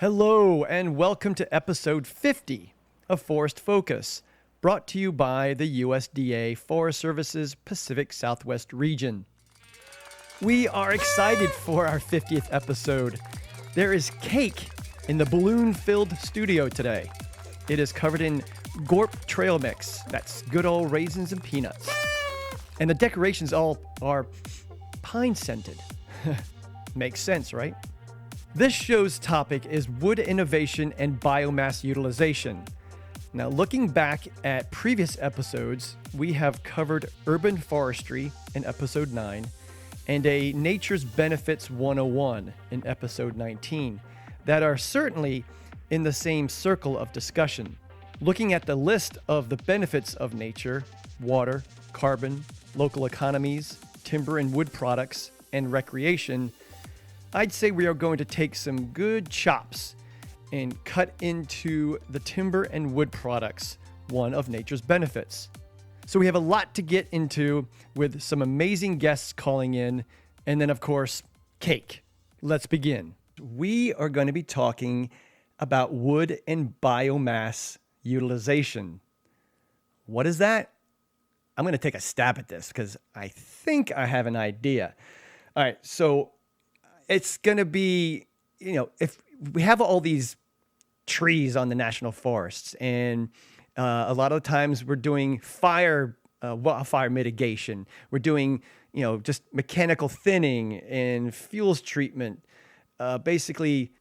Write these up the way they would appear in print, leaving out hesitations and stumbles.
Hello, and welcome to episode 50 of Forest Focus, brought to you by the USDA Forest Service's Pacific Southwest region. We are excited for our 50th episode. There is cake in the balloon-filled studio today. It is covered in Gorp trail mix. That's good old raisins and peanuts. And the decorations all are pine-scented. Makes sense, right? This show's topic is wood innovation and biomass utilization. Now, looking back at previous episodes, we have covered urban forestry in episode 9 and a Nature's Benefits 101 in episode 19 that are certainly in the same circle of discussion. Looking at the list of the benefits of nature, water, carbon, local economies, timber and wood products, and recreation, I'd say we are going to take some good chops and cut into the timber and wood products, one of nature's benefits. So we have a lot to get into with some amazing guests calling in, and then of course, cake. Let's begin. We are going to be talking about wood and biomass utilization. What is that? I'm going to take a stab at this because I think I have an idea. All right, so it's going to be, if we have all these trees on the national forests, and a lot of the times we're doing wildfire mitigation. We're doing, just mechanical thinning and fuels treatment, basically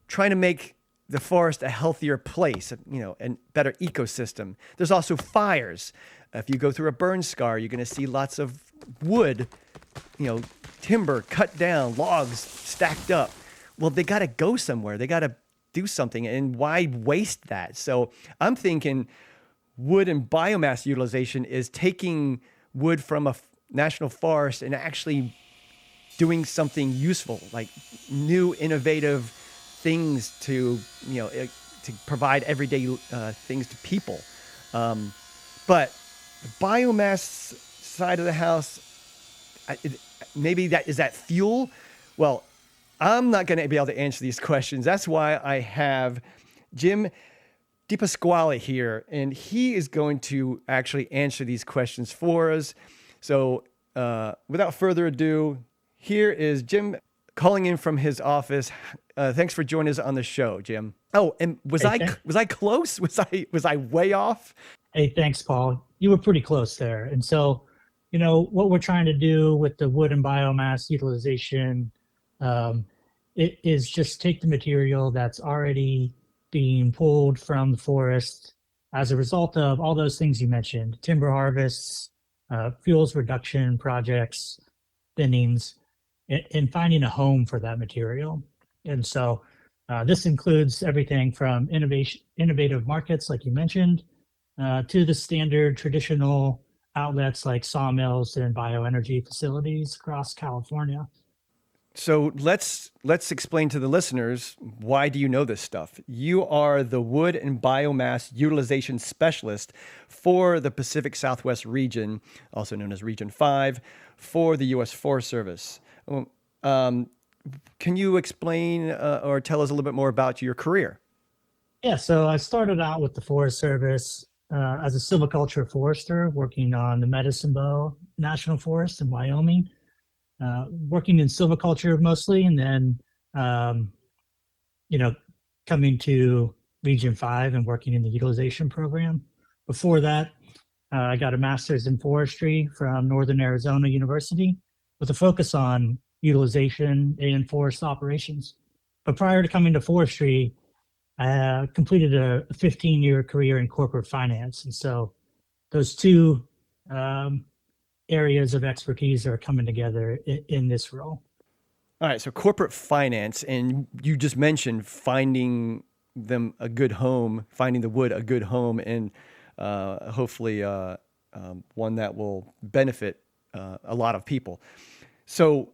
trying to make the forest a healthier place, and better ecosystem. There's also fires. If you go through a burn scar, you're going to see lots of wood, timber cut down, logs stacked up. Well, they got to go somewhere. They got to do something. And why waste that? So I'm thinking wood and biomass utilization is taking wood from a national forest and actually doing something useful, like new innovative things to provide everyday things to people. But the biomass side of the house, maybe that is that fuel. Well, I'm not going to be able to answer these questions. That's why I have Jim DiPasquale here, and he is going to actually answer these questions for us. So without further ado, here is Jim calling in from his office. Thanks for joining us on the show, Jim. Oh, and was I close? Was I way off? Hey, thanks, Paul. You were pretty close there. And so, what we're trying to do with the wood and biomass utilization, it is just take the material that's already being pulled from the forest as a result of all those things you mentioned: timber harvests, fuels reduction projects, thinnings, and finding a home for that material. And so this includes everything from innovative markets, like you mentioned, to the standard traditional outlets like sawmills and bioenergy facilities across California. So let's explain to the listeners, why do you know this stuff? You are the wood and biomass utilization specialist for the Pacific Southwest region, also known as Region 5, for the U.S. Forest Service. Can you explain or tell us a little bit more about your career? Yeah, so I started out with the Forest Service as a silviculture forester working on the Medicine Bow National Forest in Wyoming. Working in silviculture mostly, and then, coming to Region 5 and working in the utilization program. Before that, I got a master's in forestry from Northern Arizona University with a focus on utilization and forest operations. But prior to coming to forestry, I completed a 15-year career in corporate finance. And so those two areas of expertise are coming together in this role. All right, so corporate finance, and you just mentioned finding them a good home, finding the wood a good home, and hopefully one that will benefit a lot of people. So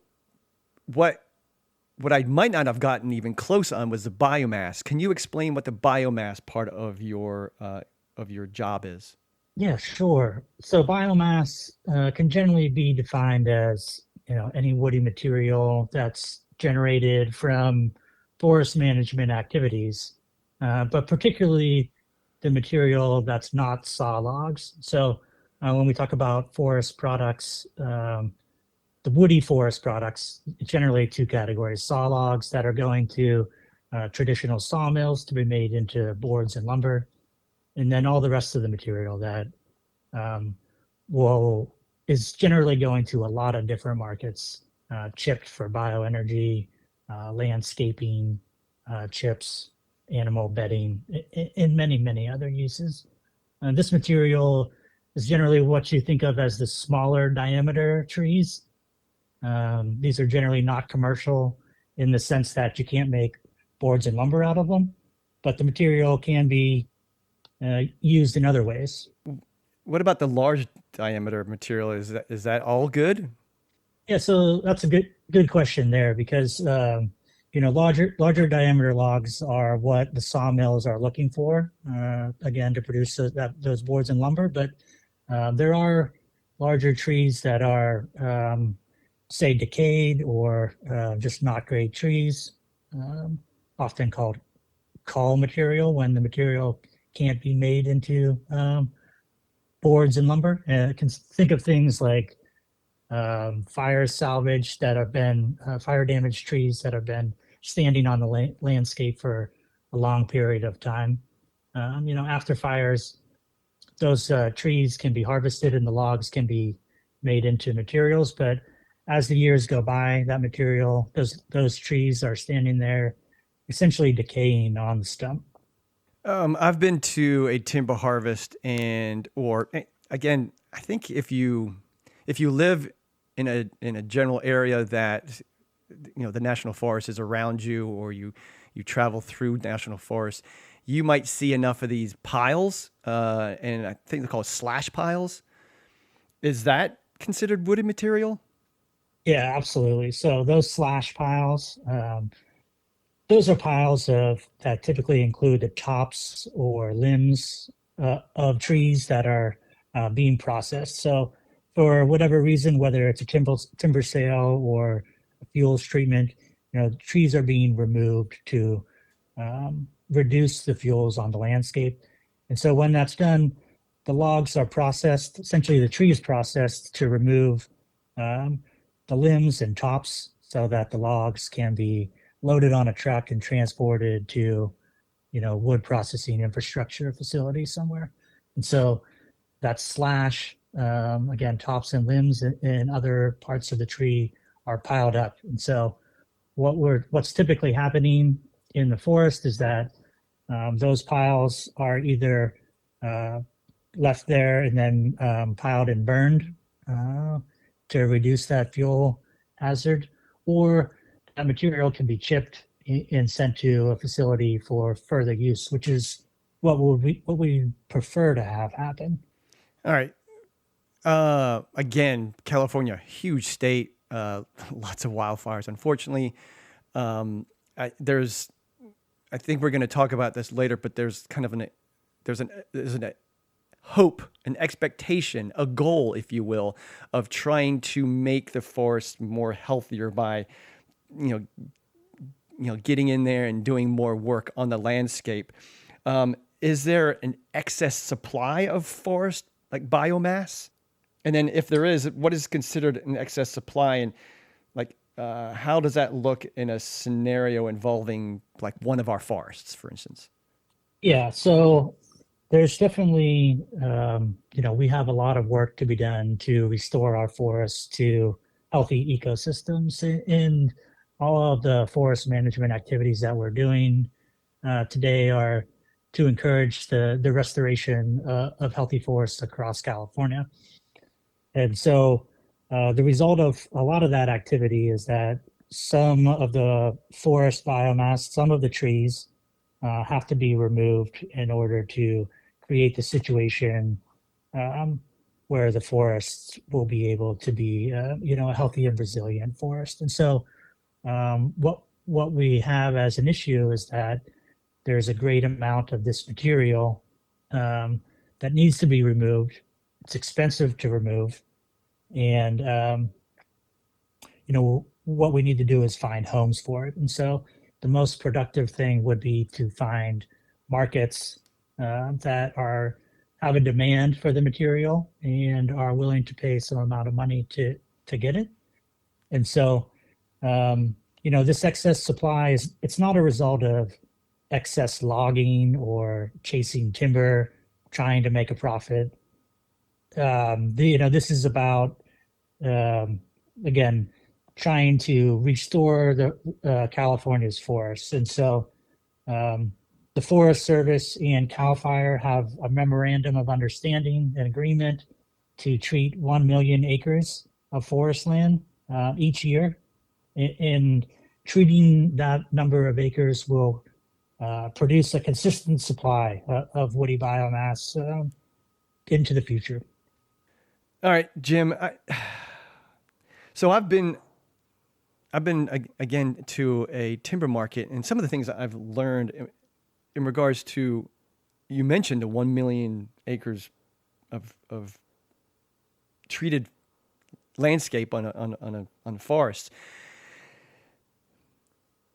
what I might not have gotten even close on was the biomass. Can you explain what the biomass part of your job is? Yeah, sure. So biomass can generally be defined as any woody material that's generated from forest management activities, but particularly the material that's not saw logs. So when we talk about forest products, the woody forest products, generally two categories: saw logs that are going to traditional sawmills to be made into boards and lumber, and then all the rest of the material that um, will is generally going to a lot of different markets, chipped for bioenergy, landscaping, chips, animal bedding, and many, many other uses. This material is generally what you think of as the smaller diameter trees. These are generally not commercial in the sense that you can't make boards and lumber out of them, but the material can be used in other ways. What about the large diameter material? Is that all good? Yeah, so that's a good question there because larger diameter logs are what the sawmills are looking for, again, to produce those boards and lumber. But there are larger trees that are say decayed or just not great trees, um, often called cull material when the material can't be made into boards and lumber. Can think of things like fire salvage that have been fire damaged trees that have been standing on the landscape for a long period of time. After fires, those trees can be harvested and the logs can be made into materials. But as the years go by, that material, those trees are standing there, essentially decaying on the stump. I've been to a timber harvest, and or again, I think if you live in a general area that the national forest is around you, or you travel through national forests, you might see enough of these piles, and I think they're called slash piles. Is that considered wooded material? Yeah, absolutely. So those slash piles, those are piles of that typically include the tops or limbs of trees that are being processed. So for whatever reason, whether it's a timber sale or a fuels treatment, trees are being removed to reduce the fuels on the landscape. And so when that's done, the logs are processed. Essentially, the tree is processed to remove um, the limbs and tops so that the logs can be loaded on a truck and transported to, wood processing infrastructure facility somewhere. And so that slash, again, tops and limbs and other parts of the tree are piled up. And so what's typically happening in the forest is that those piles are either uh, left there and then piled and burned uh, to reduce that fuel hazard, or that material can be chipped and sent to a facility for further use, which is what we prefer to have happen. All right. Again, California, huge state, lots of wildfires. Unfortunately, um, there's. I think we're going to talk about this later, but there's kind of there's a hope, an expectation, a goal, if you will, of trying to make the forest more healthier by, you know, getting in there and doing more work on the landscape. Is there an excess supply of forest, like biomass? And then, if there is, what is considered an excess supply, and like how does that look in a scenario involving like one of our forests, for instance? Yeah, so there's definitely, we have a lot of work to be done to restore our forests to healthy ecosystems. And all of the forest management activities that we're doing today are to encourage the restoration of healthy forests across California. And so the result of a lot of that activity is that some of the forest biomass, some of the trees have to be removed in order to create the situation um, where the forests will be able to be, a healthy and resilient forest. And so what we have as an issue is that there's a great amount of this material um, that needs to be removed. It's expensive to remove, and what we need to do is find homes for it. And so the most productive thing would be to find markets that have a demand for the material and are willing to pay some amount of money to get it. And so, this excess supply it's not a result of excess logging or chasing timber, trying to make a profit. This is about, um, again, trying to restore the California's forests. And so, um, the Forest Service and Cal Fire have a memorandum of understanding and agreement to treat 1 million acres of forest land each year. And treating that number of acres will produce a consistent supply of woody biomass into the future. All right, Jim. So I've been again to a timber market, and some of the things that I've learned in regards to, you mentioned the 1 million acres of treated landscape on a forest.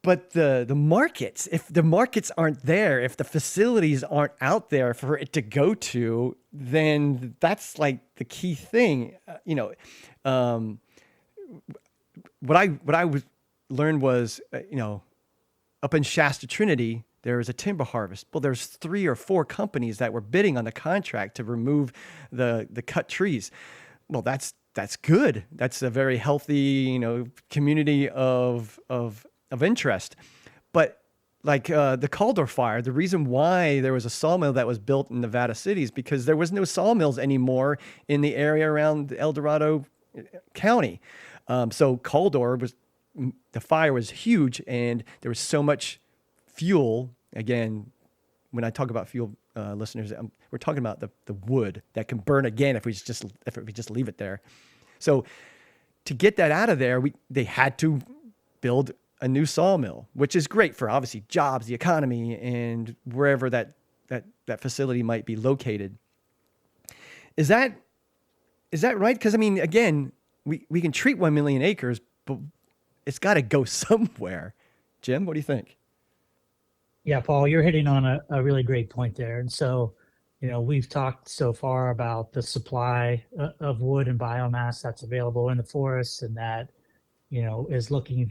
But the markets, if the markets aren't there, if the facilities aren't out there for it to go to, then that's like the key thing. What I learned was, up in Shasta Trinity, there was a timber harvest. Well, there's 3 or 4 companies that were bidding on the contract to remove the cut trees. Well, that's good. That's a very healthy, community of interest. But like the Caldor fire, the reason why there was a sawmill that was built in Nevada City is because there was no sawmills anymore in the area around El Dorado County. So Caldor the fire was huge, and there was so much fuel. Again, when I talk about fuel, listeners, we're talking about the wood that can burn again if we just leave it there. So to get that out of there, they had to build a new sawmill, which is great for obviously jobs, the economy, and wherever that facility might be located. Is that right? Because I mean, again, we can treat 1 million acres, but it's got to go somewhere. Jim, what do you think? Yeah, Paul, you're hitting on a really great point there. And so, we've talked so far about the supply of wood and biomass that's available in the forests and that, is looking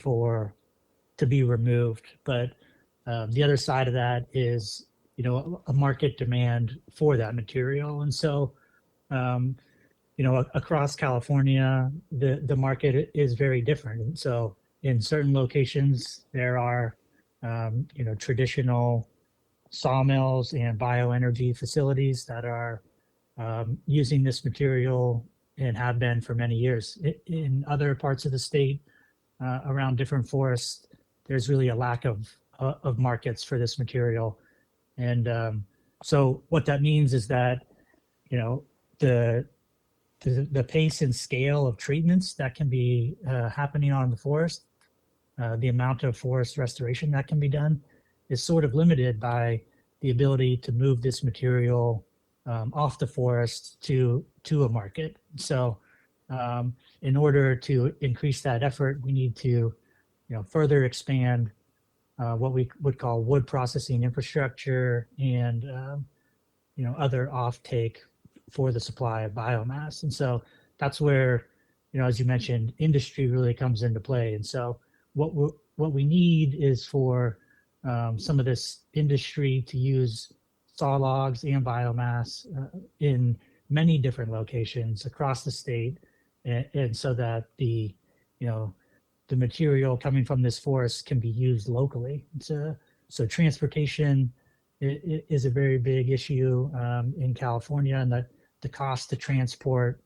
to be removed. But the other side of that is, a market demand for that material. And so, across California, the market is very different. And so in certain locations, there are, traditional sawmills and bioenergy facilities that are using this material and have been for many years. In other parts of the state, around different forests, there's really a lack of markets for this material. And so what that means is that, the pace and scale of treatments that can be happening on the forest, the amount of forest restoration that can be done is sort of limited by the ability to move this material off the forest to a market. So in order to increase that effort, we need to further expand what we would call wood processing infrastructure and other offtake for the supply of biomass. And so that's where, as you mentioned, industry really comes into play. And so what we need is for some of this industry to use saw logs and biomass in many different locations across the state, and so that the material coming from this forest can be used locally. So transportation is a very big issue in California, and that the cost to transport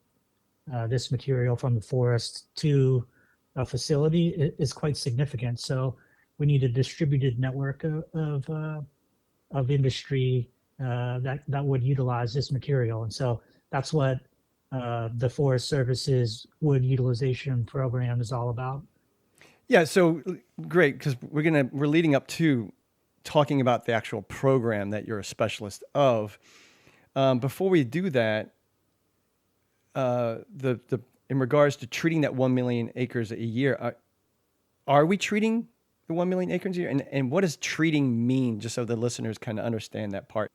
this material from the forest to a facility is quite significant. So we need a distributed network of industry that would utilize this material. And so that's what the Forest Service's wood utilization program is all about. Yeah, so great, because we're leading up to talking about the actual program that you're a specialist of. Before we do that, in regards to treating that 1 million acres a year, are we treating the 1 million acres a year? And what does treating mean, just so the listeners kind of understand that part?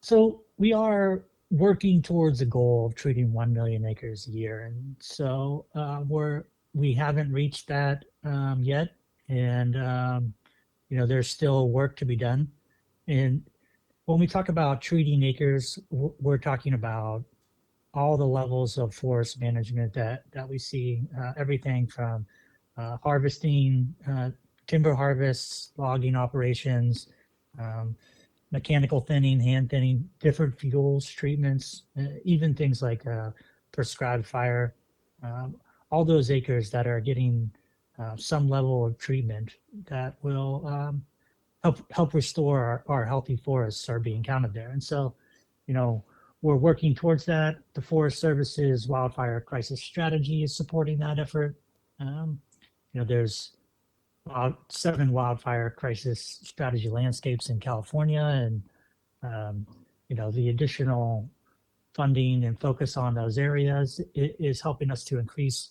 So we are working towards a goal of treating 1 million acres a year. And so we haven't reached that yet. And, there's still work to be done. And when we talk about treating acres, we're talking about all the levels of forest management that we see, everything from harvesting, timber harvests, logging operations, um, mechanical thinning, hand thinning, different fuels, treatments, even things like prescribed fire. Um, all those acres that are getting some level of treatment that will help restore our healthy forests are being counted there. And so, you know, we're working towards that. The Forest Service's wildfire crisis strategy is supporting that effort. Um, there's 7 wildfire crisis strategy landscapes in California, and um, the additional funding and focus on those areas is helping us to increase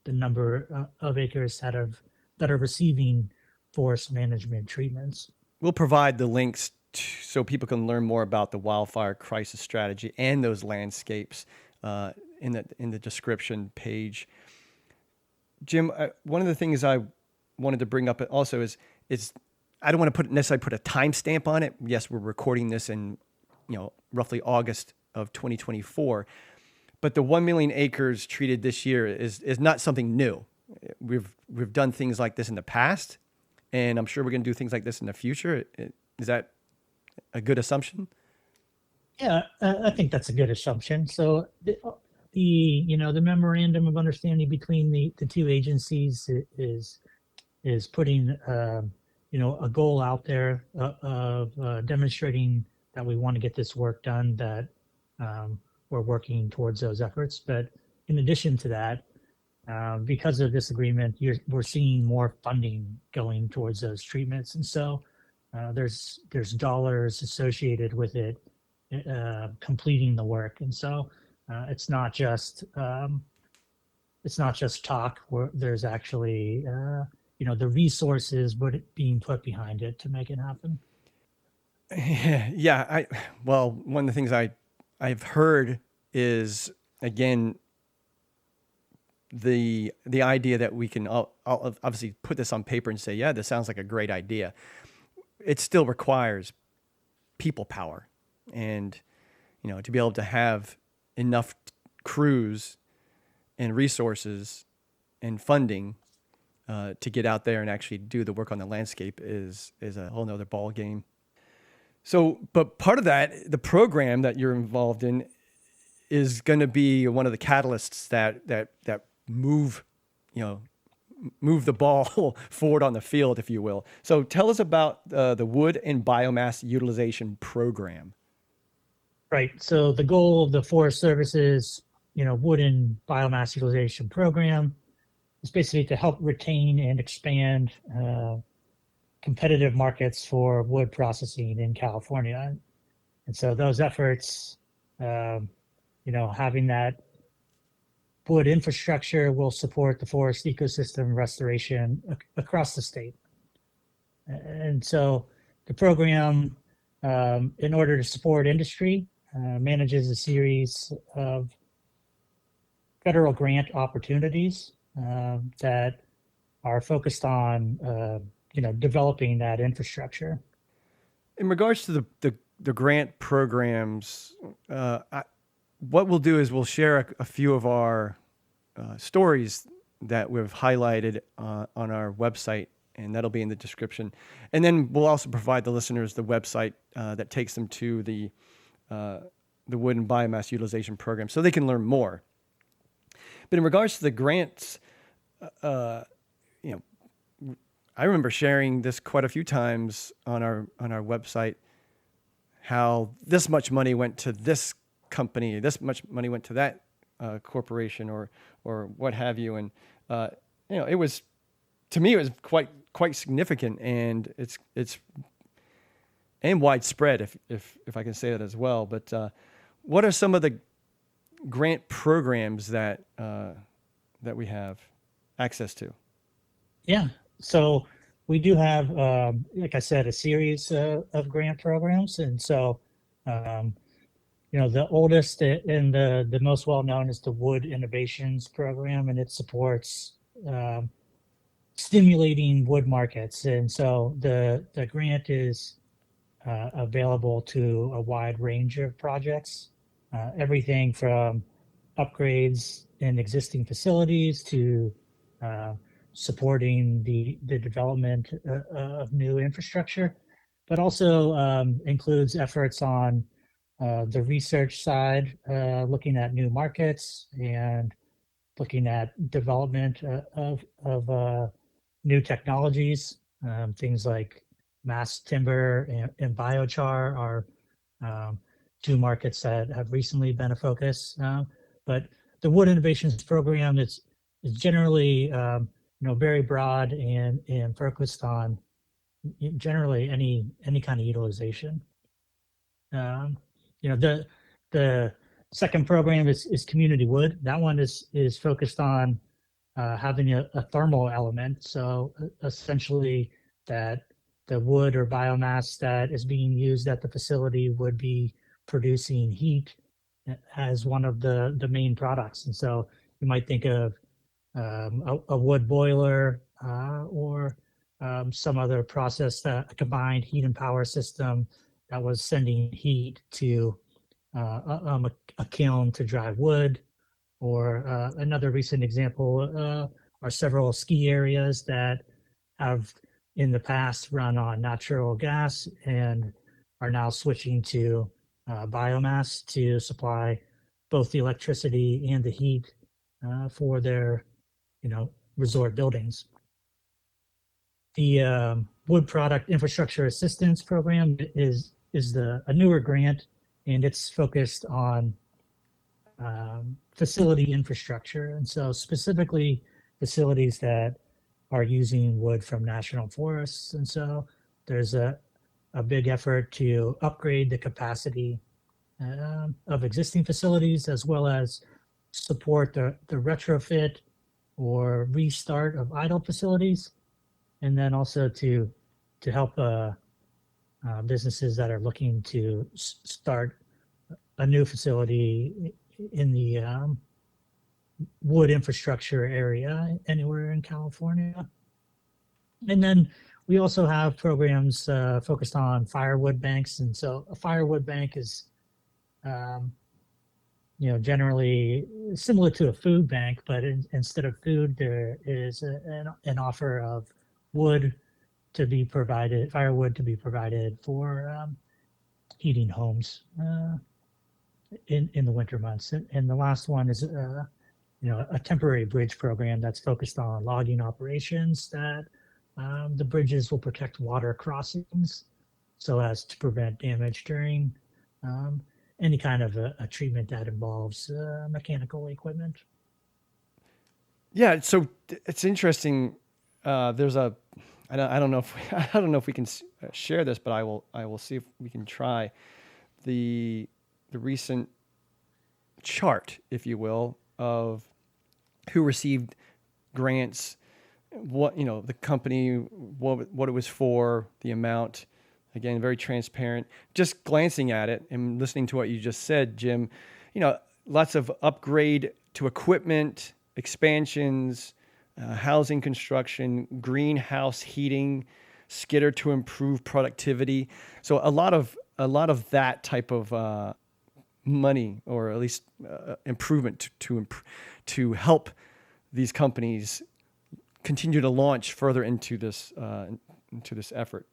the number of acres that are receiving forest management treatments. We'll provide the links so people can learn more about the wildfire crisis strategy and those landscapes in the description page. Jim, one of the things I wanted to bring up also is I don't want to necessarily put a timestamp on it. Yes, we're recording this in roughly August of 2024, but the 1 million acres treated this year is not something new. We've done things like this in the past, and I'm sure we're going to do things like this in the future. Is that a good assumption? Yeah, I think that's a good assumption. So the memorandum of understanding between the two agencies is putting a goal out there of demonstrating that we want to get this work done, that we're working towards those efforts. But in addition to that, because of this agreement, we're seeing more funding going towards those treatments, and so there's dollars associated with it completing the work, and so it's not just talk. There's actually the resources being put behind it to make it happen. Yeah, one of the things I've heard is, again, the idea that we can I'll obviously put this on paper and say, yeah, this sounds like a great idea. It still requires people power, and to be able to have enough crews and resources and funding to get out there and actually do the work on the landscape is a whole nother ball game. So, but part of that, the program that you're involved in, is going to be one of the catalysts that move the ball forward on the field, if you will. So tell us about the Wood and Biomass Utilization Program. Right. So the goal of the Forest Service's, Wood and Biomass Utilization Program is basically to help retain and expand competitive markets for wood processing in California. And so those efforts, having that wood infrastructure will support the forest ecosystem restoration across the state. And so the program, in order to support industry, manages a series of federal grant opportunities that are focused on, developing that infrastructure. In regards to the grant programs, what we'll do is we'll share a few of our stories that we've highlighted on our website, and that'll be in the description. And then we'll also provide the listeners the website that takes them to the Wood and Biomass Utilization Program, so they can learn more. But in regards to the grants, I remember sharing this quite a few times on our website, how this much money went to this company, this much money went to that corporation, or what have you, and it was, to me, it was quite significant, and it's and widespread, if I can say that as well. But what are some of the grant programs that we have access to? Yeah. So we do have, like I said, a series of grant programs, and so um, the oldest and the most well known is the Wood Innovations Program, and it supports um, stimulating wood markets. And so the grant is available to a wide range of projects, everything from upgrades in existing facilities to uh, supporting the development of new infrastructure, but also includes efforts on the research side, looking at new markets and looking at development of new technologies, things like mass timber and biochar are um, two markets that have recently been a focus. But the Wood Innovations Program is generally very broad and focused on generally any kind of utilization. Um, the second program is Community Wood. That one is focused on having a thermal element. So essentially, that the wood or biomass that is being used at the facility would be producing heat as one of the main products. And so you might think of a wood boiler or some other process, that a combined heat and power system that was sending heat to a kiln to dry wood. Or another recent example are several ski areas that have in the past run on natural gas and are now switching to biomass to supply both the electricity and the heat for their resort buildings. The Wood Product Infrastructure Assistance Program is a newer grant, and it's focused on facility infrastructure, and so specifically facilities that are using wood from national forests. And so there's a big effort to upgrade the capacity of existing facilities, as well as support the retrofit or restart of idle facilities, and then also to help businesses that are looking to start a new facility in the wood infrastructure area anywhere in California. And then we also have programs focused on firewood banks. And so a firewood bank is, um, generally similar to a food bank, but instead of food, there is an offer of wood to be provided, firewood to be provided for heating homes in the winter months. And the last one is a temporary bridge program that's focused on logging operations, that the bridges will protect water crossings so as to prevent damage during um, any kind of a treatment that involves mechanical equipment. Yeah, so it's interesting. There's a, I don't know if I don't know if we can share this, but I will see if we can try the recent chart, if you will, of who received grants, what the company, what it was for, the amount. Again, very transparent. Just glancing at it and listening to what you just said, Jim, lots of upgrade to equipment, expansions, housing construction, greenhouse heating, skidder to improve productivity. So a lot of that type of money, or at least improvement to help these companies continue to launch further into this effort.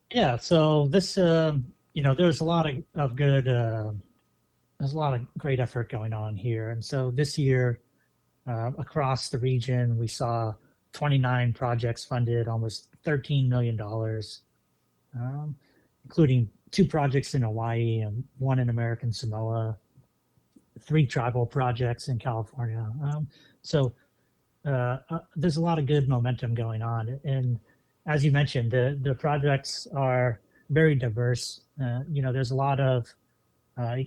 Yeah, so this, there's a lot of good, there's a lot of great effort going on here. And so this year, across the region, we saw 29 projects funded, almost $13 million, including 2 projects in Hawaii and 1 in American Samoa, 3 tribal projects in California. So there's a lot of good momentum going on. And as you mentioned, the projects are very diverse. There's a lot of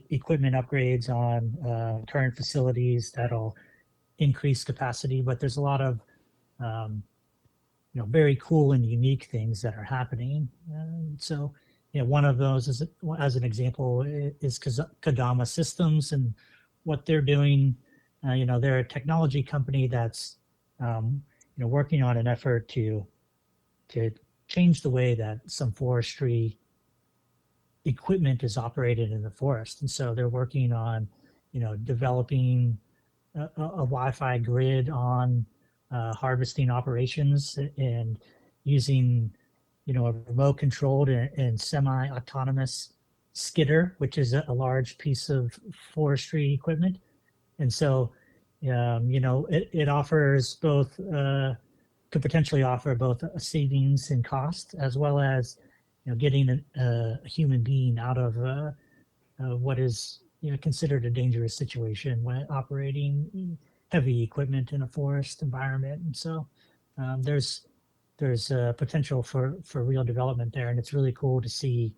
equipment upgrades on current facilities that'll increase capacity, but there's a lot of um, very cool and unique things that are happening. So, one of those is, as an example, is Kadama Systems and what they're doing. They're a technology company that's, working on an effort to change the way that some forestry equipment is operated in the forest. And so they're working on, developing a Wi-Fi grid on harvesting operations and using, a remote controlled and semi-autonomous skidder, which is a large piece of forestry equipment. And so, it offers both, could potentially offer both a savings in cost as well as, getting a human being out of what is, considered a dangerous situation when operating heavy equipment in a forest environment. And so, there's potential for real development there, and it's really cool to see,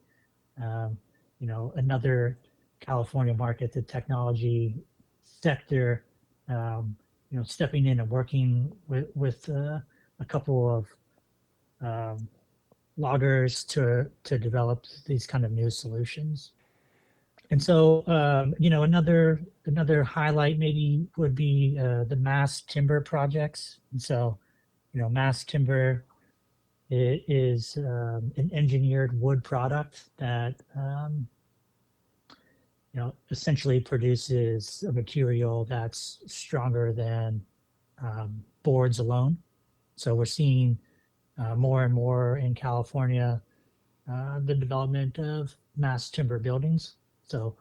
another California market, the technology sector, stepping in and working with a couple of loggers to develop these kind of new solutions. And so, another highlight maybe would be the mass timber projects. And so, mass timber is an engineered wood product that essentially produces a material that's stronger than boards alone. So we're seeing more and more in California the development of mass timber buildings. So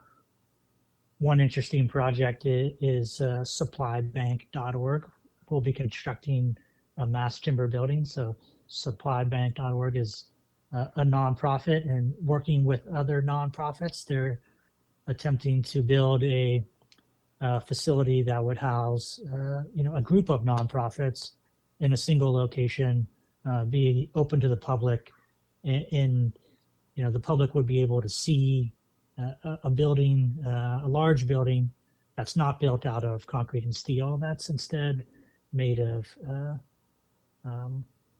one interesting project is supplybank.org. We'll be constructing a mass timber building. So supplybank.org is a nonprofit, and working with other nonprofits, they're attempting to build a facility that would house a group of nonprofits in a single location, be open to the public, and the public would be able to see a building, a large building that's not built out of concrete and steel, that's instead made of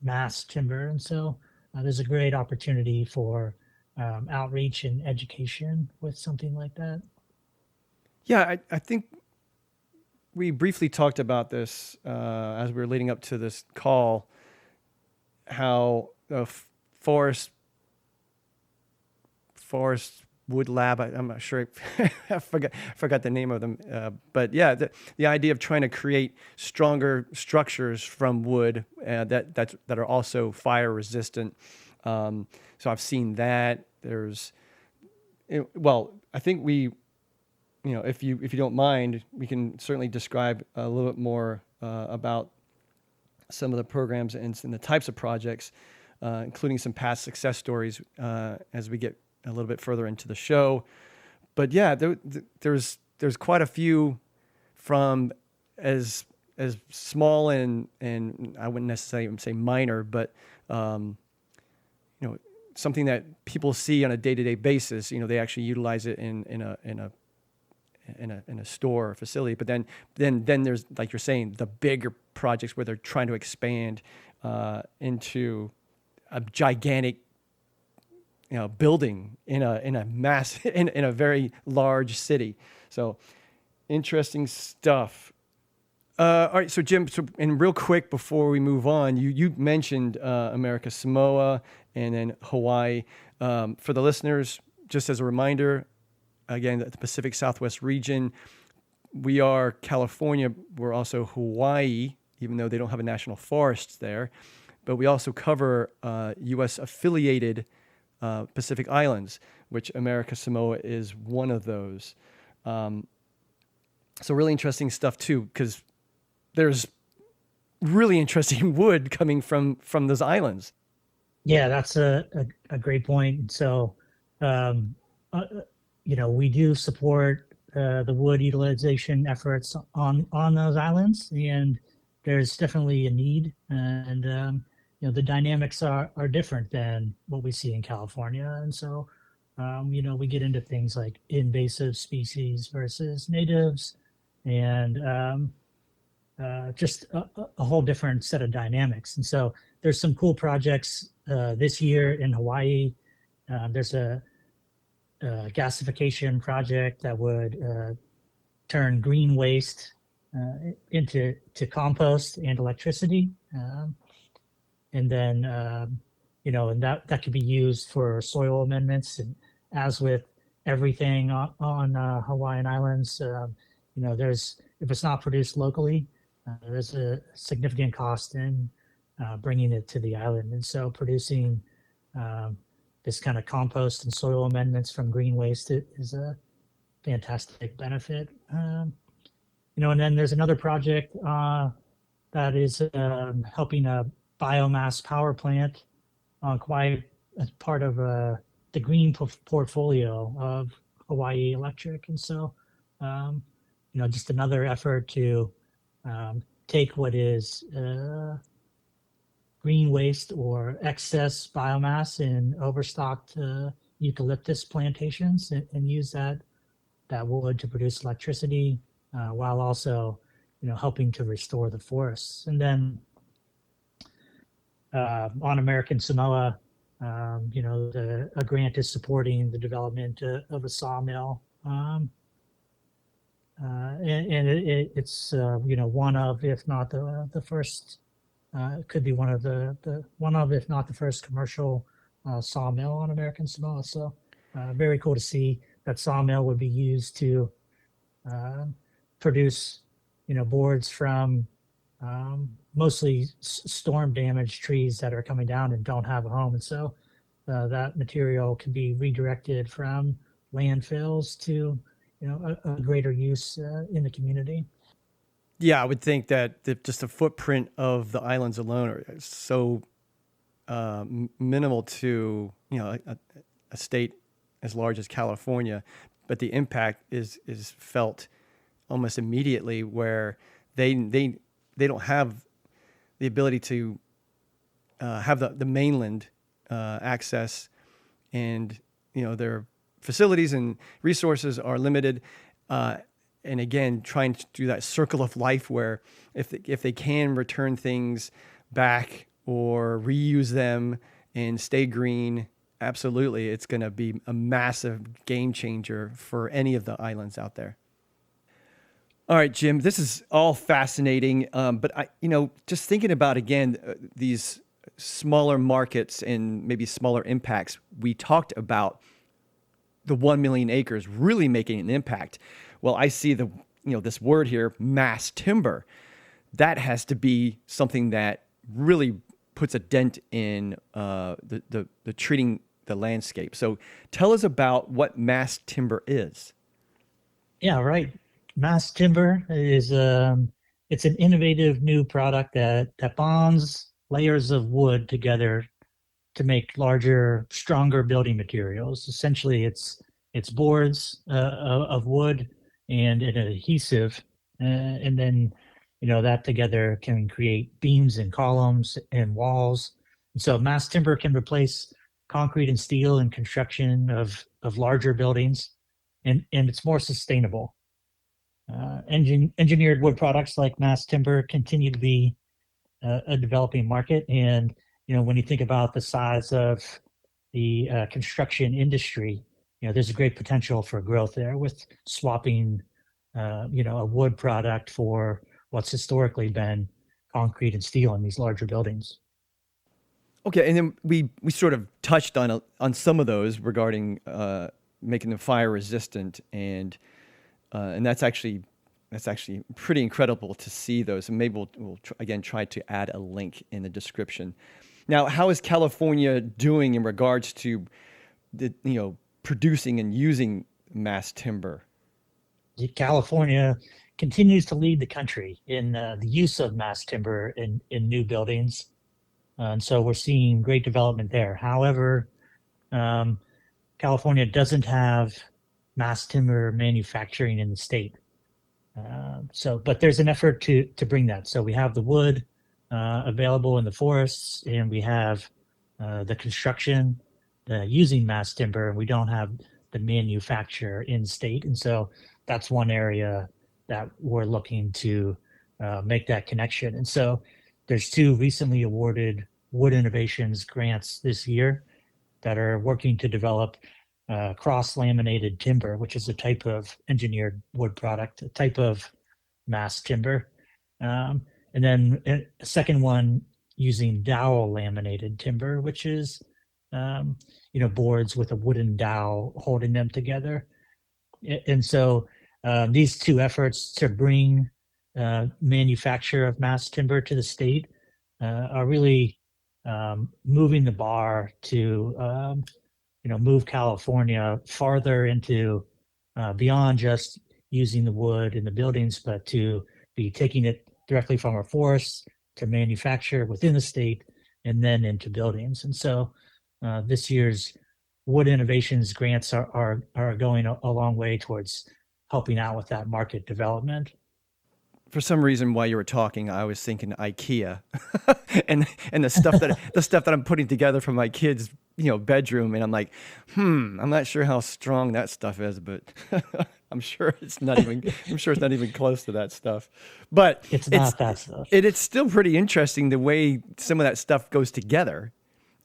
mass timber. And so there's a great opportunity for outreach and education with something like that. Yeah, I think we briefly talked about this as we were leading up to this call, how the forest wood lab, I'm not sure, I forgot the name of them, but yeah, the idea of trying to create stronger structures from wood that are also fire resistant. So I've seen that. I think if you don't mind, we can certainly describe a little bit more about some of the programs and the types of projects, including some past success stories as we get a little bit further into the show. But yeah, there's quite a few, from as small and I wouldn't necessarily say minor, but something that people see on a day-to-day basis. They actually utilize it in a store or facility. But then there's, like you're saying, the bigger projects where they're trying to expand into a gigantic building in a mass in a very large city. So interesting stuff. All right, so Jim, and real quick before we move on, you mentioned America Samoa and then Hawaii. For the listeners, just as a reminder, again, the Pacific Southwest region, we are California. We're also Hawaii, even though they don't have a national forest there. But we also cover U.S. affiliated Pacific Islands, which America Samoa is one of those. So really interesting stuff too, because there's really interesting wood coming from those islands. Yeah, that's a great point. So, we do support the wood utilization efforts on those islands, and there's definitely a need. And the dynamics are different than what we see in California. And so, we get into things like invasive species versus natives, and just a whole different set of dynamics. And so there's some cool projects this year in Hawaii. There's a gasification project that would turn green waste into compost and electricity. And then, and that could be used for soil amendments. And as with everything on Hawaiian Islands, there's, if it's not produced locally, there's a significant cost in bringing it to the island. And so producing this kind of compost and soil amendments from green waste is a fantastic benefit. And then there's another project that is helping a biomass power plant on Kauai as part of the green portfolio of Hawaii Electric. And so, just another effort to take what is green waste or excess biomass in overstocked eucalyptus plantations and use that wood to produce electricity while also, helping to restore the forests. And then on American Samoa, a grant is supporting the development of a sawmill. It's one of, if not the first, it could be one of the one of, if not the first commercial sawmill on American Samoa. So very cool to see that sawmill would be used to produce, boards from mostly storm damaged trees that are coming down and don't have a home. And so that material can be redirected from landfills to, a greater use in the community. Yeah, I would think that just the footprint of the islands alone are so minimal to, a state as large as California, but the impact is felt almost immediately, where they don't have the ability to have the mainland access, and their facilities and resources are limited. And again, trying to do that circle of life where if they can return things back or reuse them and stay green, absolutely, it's going to be a massive game changer for any of the islands out there. All right, Jim, this is all fascinating, but just thinking about again these smaller markets and maybe smaller impacts. We talked about the 1 million acres really making an impact. Well, I see this word here, mass timber. That has to be something that really puts a dent in the treating the landscape. So tell us about what mass timber is. Yeah, right. Mass timber is it's an innovative new product that bonds layers of wood together to make larger, stronger building materials. Essentially, it's boards of wood and an adhesive, and then that together can create beams and columns and walls. And so, mass timber can replace concrete and steel in construction of larger buildings, and it's more sustainable. Engineered wood products like mass timber continue to be a developing market, and when you think about the size of the construction industry, there's a great potential for growth there with swapping, a wood product for what's historically been concrete and steel in these larger buildings. Okay, and then we sort of touched on some of those regarding making them fire resistant, and that's actually pretty incredible to see those. And maybe we'll again try to add a link in the description. Now, how is California doing in regards to producing and using mass timber? California continues to lead the country in the use of mass timber in new buildings. And so we're seeing great development there. However, California doesn't have mass timber manufacturing in the state. But there's an effort to bring that. So we have the wood available in the forests, and we have the construction using mass timber, and we don't have the manufacture in state. And so that's one area that we're looking to make that connection. And so there's two recently awarded Wood Innovations grants this year that are working to develop cross-laminated timber, which is a type of engineered wood product, a type of mass timber. Um, and then a second one using dowel laminated timber, which is um, boards with a wooden dowel holding them together. And so these two efforts to bring manufacture of mass timber to the state are really moving the bar to move California farther into beyond just using the wood in the buildings, but to be taking it directly from our forests to manufacture within the state and then into buildings. And so this year's Wood Innovations grants are going a long way towards helping out with that market development. For some reason, while you were talking, I was thinking IKEA, and the stuff that I'm putting together for my kids, bedroom, and I'm like, I'm not sure how strong that stuff is, but I'm sure it's not even close to that stuff. But It's not that stuff. it's still pretty interesting the way some of that stuff goes together.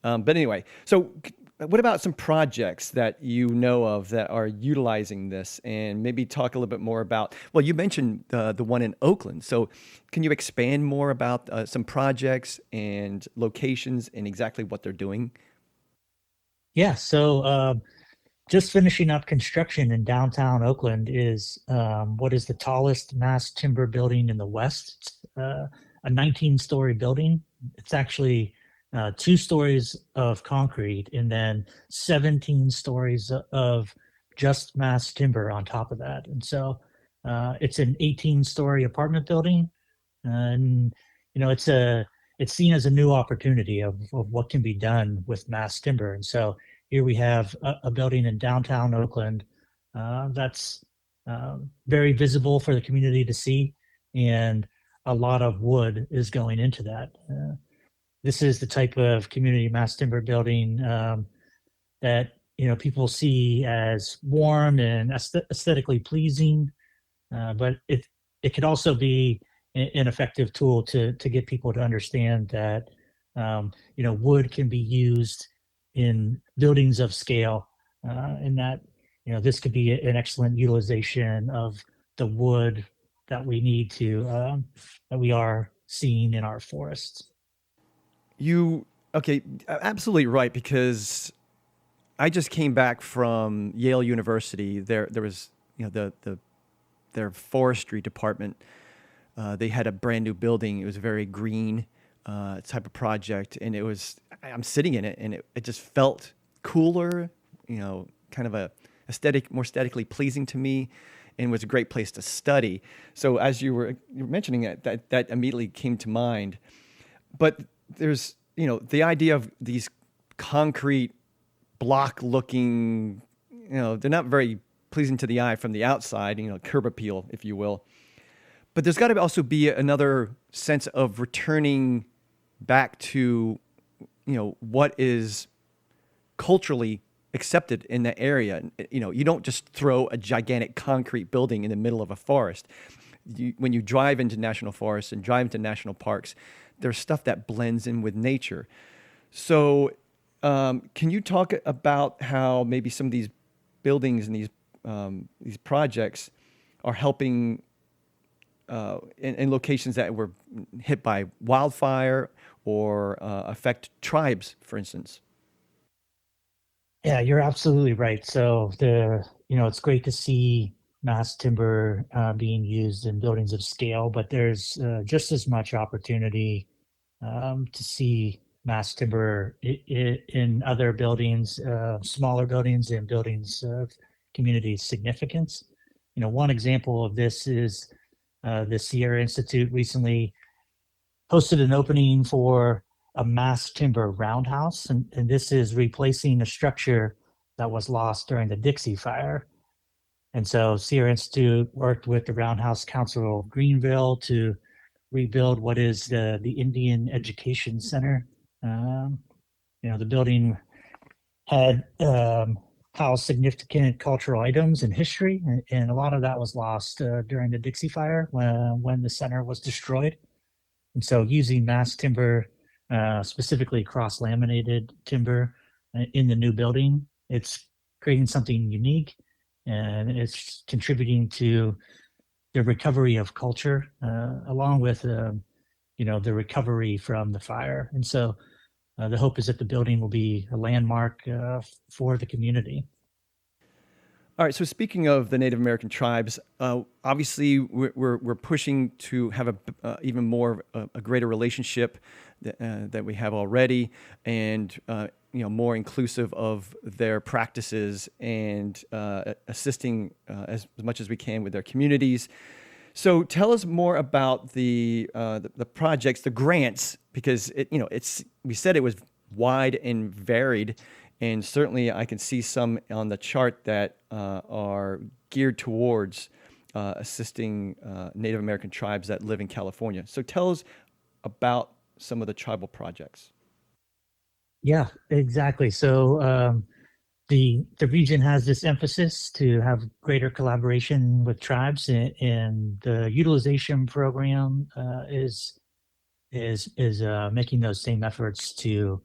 But anyway, so what about some projects that you know of that are utilizing this, and maybe talk a little bit more about? Well, you mentioned the one in Oakland, so can you expand more about some projects and locations and exactly what they're doing? Yeah. So just finishing up construction in downtown Oakland is what is the tallest mass timber building in the West. It's a 19-story building. It's actually 2 stories of concrete and then 17 stories of just mass timber on top of that. And so it's an 18-story apartment building, and it's seen as a new opportunity of what can be done with mass timber. And so here we have a building in downtown Oakland that's very visible for the community to see, and a lot of wood is going into that. This is the type of community mass timber building that people see as warm and aesthetically pleasing, but it could also be an effective tool to get people to understand that wood can be used in buildings of scale, and that this could be an excellent utilization of the wood that we need to that we are seeing in our forests. You okay? Absolutely right. Because I just came back from Yale University. There was the their forestry department. They had a brand new building. It was a very green type of project, and I'm sitting in it, and it just felt cooler, kind of more aesthetically pleasing to me, and was a great place to study. So as you were mentioning that immediately came to mind. But there's the idea of these concrete block looking, they're not very pleasing to the eye from the outside, curb appeal, if you will. But there's got to also be another sense of returning back to, what is culturally accepted in that area. You don't just throw a gigantic concrete building in the middle of a forest. When you drive into national forests and drive into national parks, there's stuff that blends in with nature. So, can you talk about how maybe some of these buildings and these projects are helping in locations that were hit by wildfire or affect tribes, for instance? Yeah, you're absolutely right. So it's great to see mass timber being used in buildings of scale, but there's just as much opportunity to see mass timber in other buildings, smaller buildings, and buildings of community significance. One example of this is the Sierra Institute recently hosted an opening for a mass timber roundhouse, and this is replacing a structure that was lost during the Dixie Fire. And so Sierra Institute worked with the Roundhouse Council of Greenville to rebuild what is the Indian Education Center. Um, the building had housed significant cultural items and history, and a lot of that was lost during the Dixie Fire, when the center was destroyed. And so using mass timber, specifically cross-laminated timber in the new building. It's creating something unique, and it's contributing to the recovery of culture, along with the recovery from the fire. And so the hope is that the building will be a landmark for the community. All right. So speaking of the Native American tribes, obviously we're pushing to have even more a greater relationship that we have already, and more inclusive of their practices and assisting as much as we can with their communities. So tell us more about the projects, the grants, because we said it was wide and varied, and certainly I can see some on the chart that are geared towards assisting Native American tribes that live in California. So tell us about some of the tribal projects. Yeah, exactly. So the region has this emphasis to have greater collaboration with tribes, and the utilization program is making those same efforts to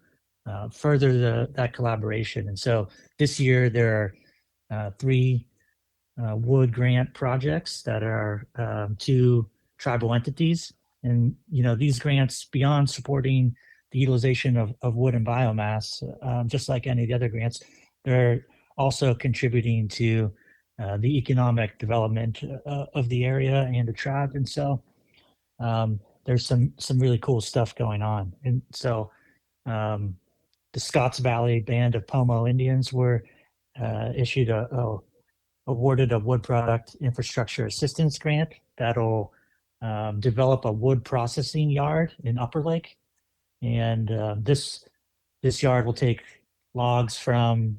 further that collaboration. And so this year there are three wood grant projects that are to tribal entities. And these grants, beyond supporting the utilization of wood and biomass, just like any of the other grants, they're also contributing to the economic development of the area and the tribe. And so there's some really cool stuff going on. And so um, the Scotts Valley Band of Pomo Indians were issued awarded a wood product infrastructure assistance grant that'll develop a wood processing yard in Upper Lake. And this yard will take logs from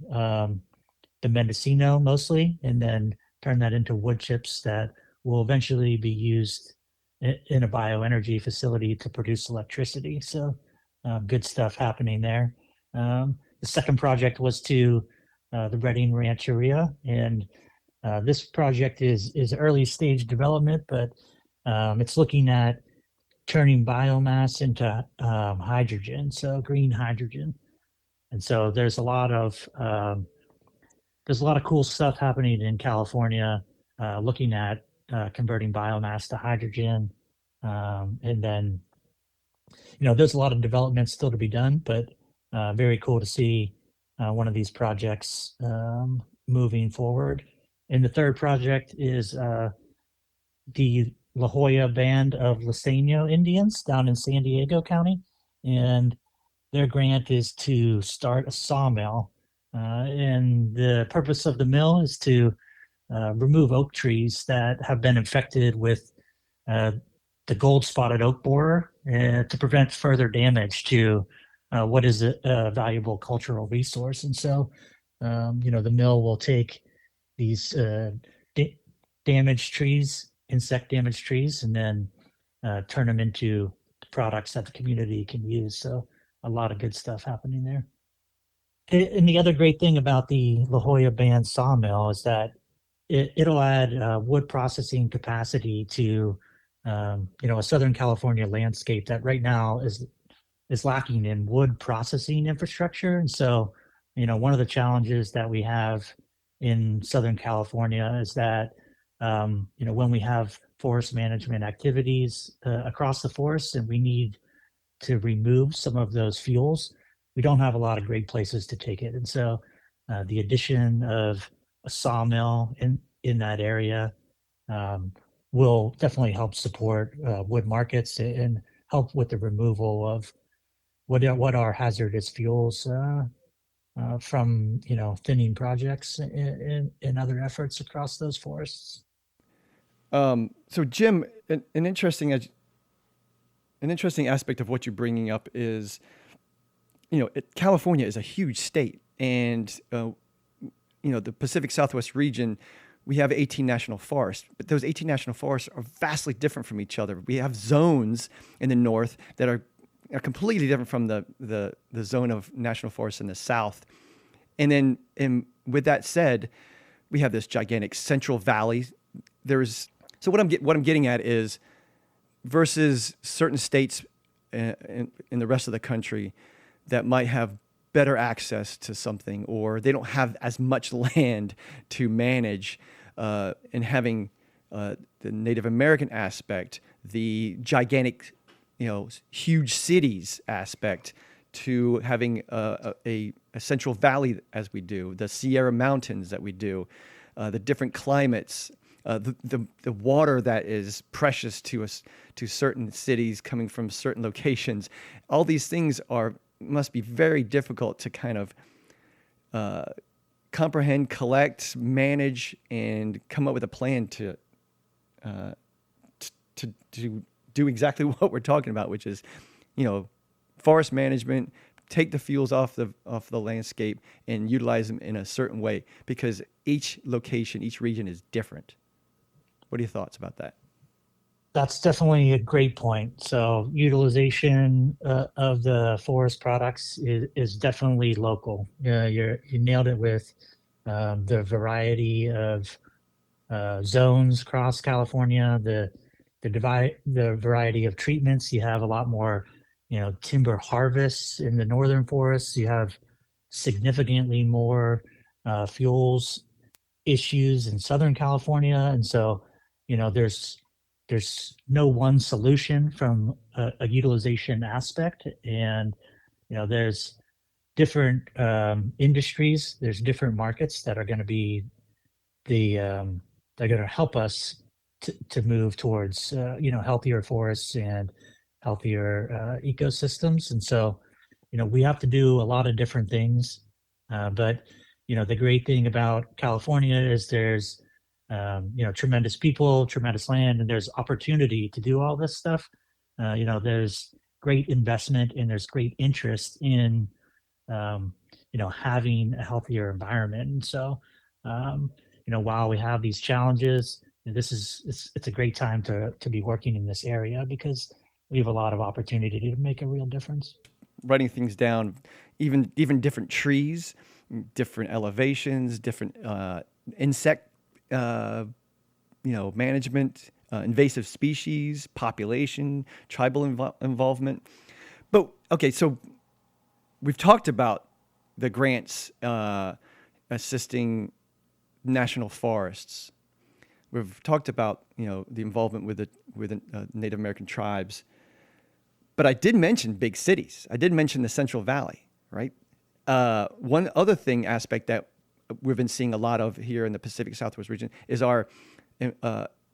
the Mendocino mostly, and then turn that into wood chips that will eventually be used in a bioenergy facility to produce electricity. So good stuff happening there. The second project was to the Redding Rancheria, and this project is early stage development, but it's looking at turning biomass into hydrogen, so green hydrogen. And so there's a lot of cool stuff happening in California, looking at converting biomass to hydrogen, and then there's a lot of development still to be done, but very cool to see one of these projects moving forward. And the third project is the La Jolla Band of Listeño Indians down in San Diego County, and their grant is to start a sawmill. And the purpose of the mill is to remove oak trees that have been infected with the gold spotted oak borer to prevent further damage to what is a valuable cultural resource. And so, the mill will take these damaged trees, insect damaged trees, and then turn them into products that the community can use. So a lot of good stuff happening there. And the other great thing about the La Jolla Band sawmill is that it'll add wood processing capacity to a Southern California landscape that right now is lacking in wood processing infrastructure. And so, one of the challenges that we have in Southern California is that when we have forest management activities across the forest, and we need to remove some of those fuels, we don't have a lot of great places to take it. And so the addition of a sawmill in that area will definitely help support wood markets and help with the removal of what are hazardous fuels from thinning projects and other efforts across those forests. So Jim, an interesting aspect of what you're bringing up is, California is a huge state, and the Pacific Southwest region, we have 18 national forests, but those 18 national forests are vastly different from each other. We have zones in the north that are completely different from the zone of national forests in the south. And with that said, we have this gigantic Central Valley. So what I'm getting at is, versus certain states in the rest of the country that might have better access to something, or they don't have as much land to manage, and having the Native American aspect, the gigantic, huge cities aspect, to having a Central Valley as we do, the Sierra Mountains that we do, the different climates, the water that is precious to us, to certain cities coming from certain locations. All these things must be very difficult to kind of comprehend, collect, manage, and come up with a plan to do exactly what we're talking about, which is, forest management, take the fuels off the landscape and utilize them in a certain way, because each location, each region is different. What are your thoughts about that? That's definitely a great point. So utilization of the forest products is definitely local. You nailed it with the variety of zones across California, the variety of treatments. You have a lot more, timber harvests in the northern forests. You have significantly more fuels issues in Southern California, and so there's no one solution from a utilization aspect, and there's different industries, there's different markets that are going to be the they're going to help us to move towards healthier forests and healthier ecosystems. And so we have to do a lot of different things, but the great thing about California is there's tremendous people, tremendous land, and there's opportunity to do all this stuff. There's great investment and there's great interest in having a healthier environment. And so while we have these challenges, it's a great time to be working in this area, because we have a lot of opportunity to make a real difference. Writing things down, even different trees, different elevations, different insect, management, invasive species, population, tribal involvement. But okay, so we've talked about the grants assisting national forests. We've talked about the involvement with the Native American tribes. But I did mention big cities. I did mention the Central Valley, right? One other aspect that we've been seeing a lot of here in the Pacific Southwest region is our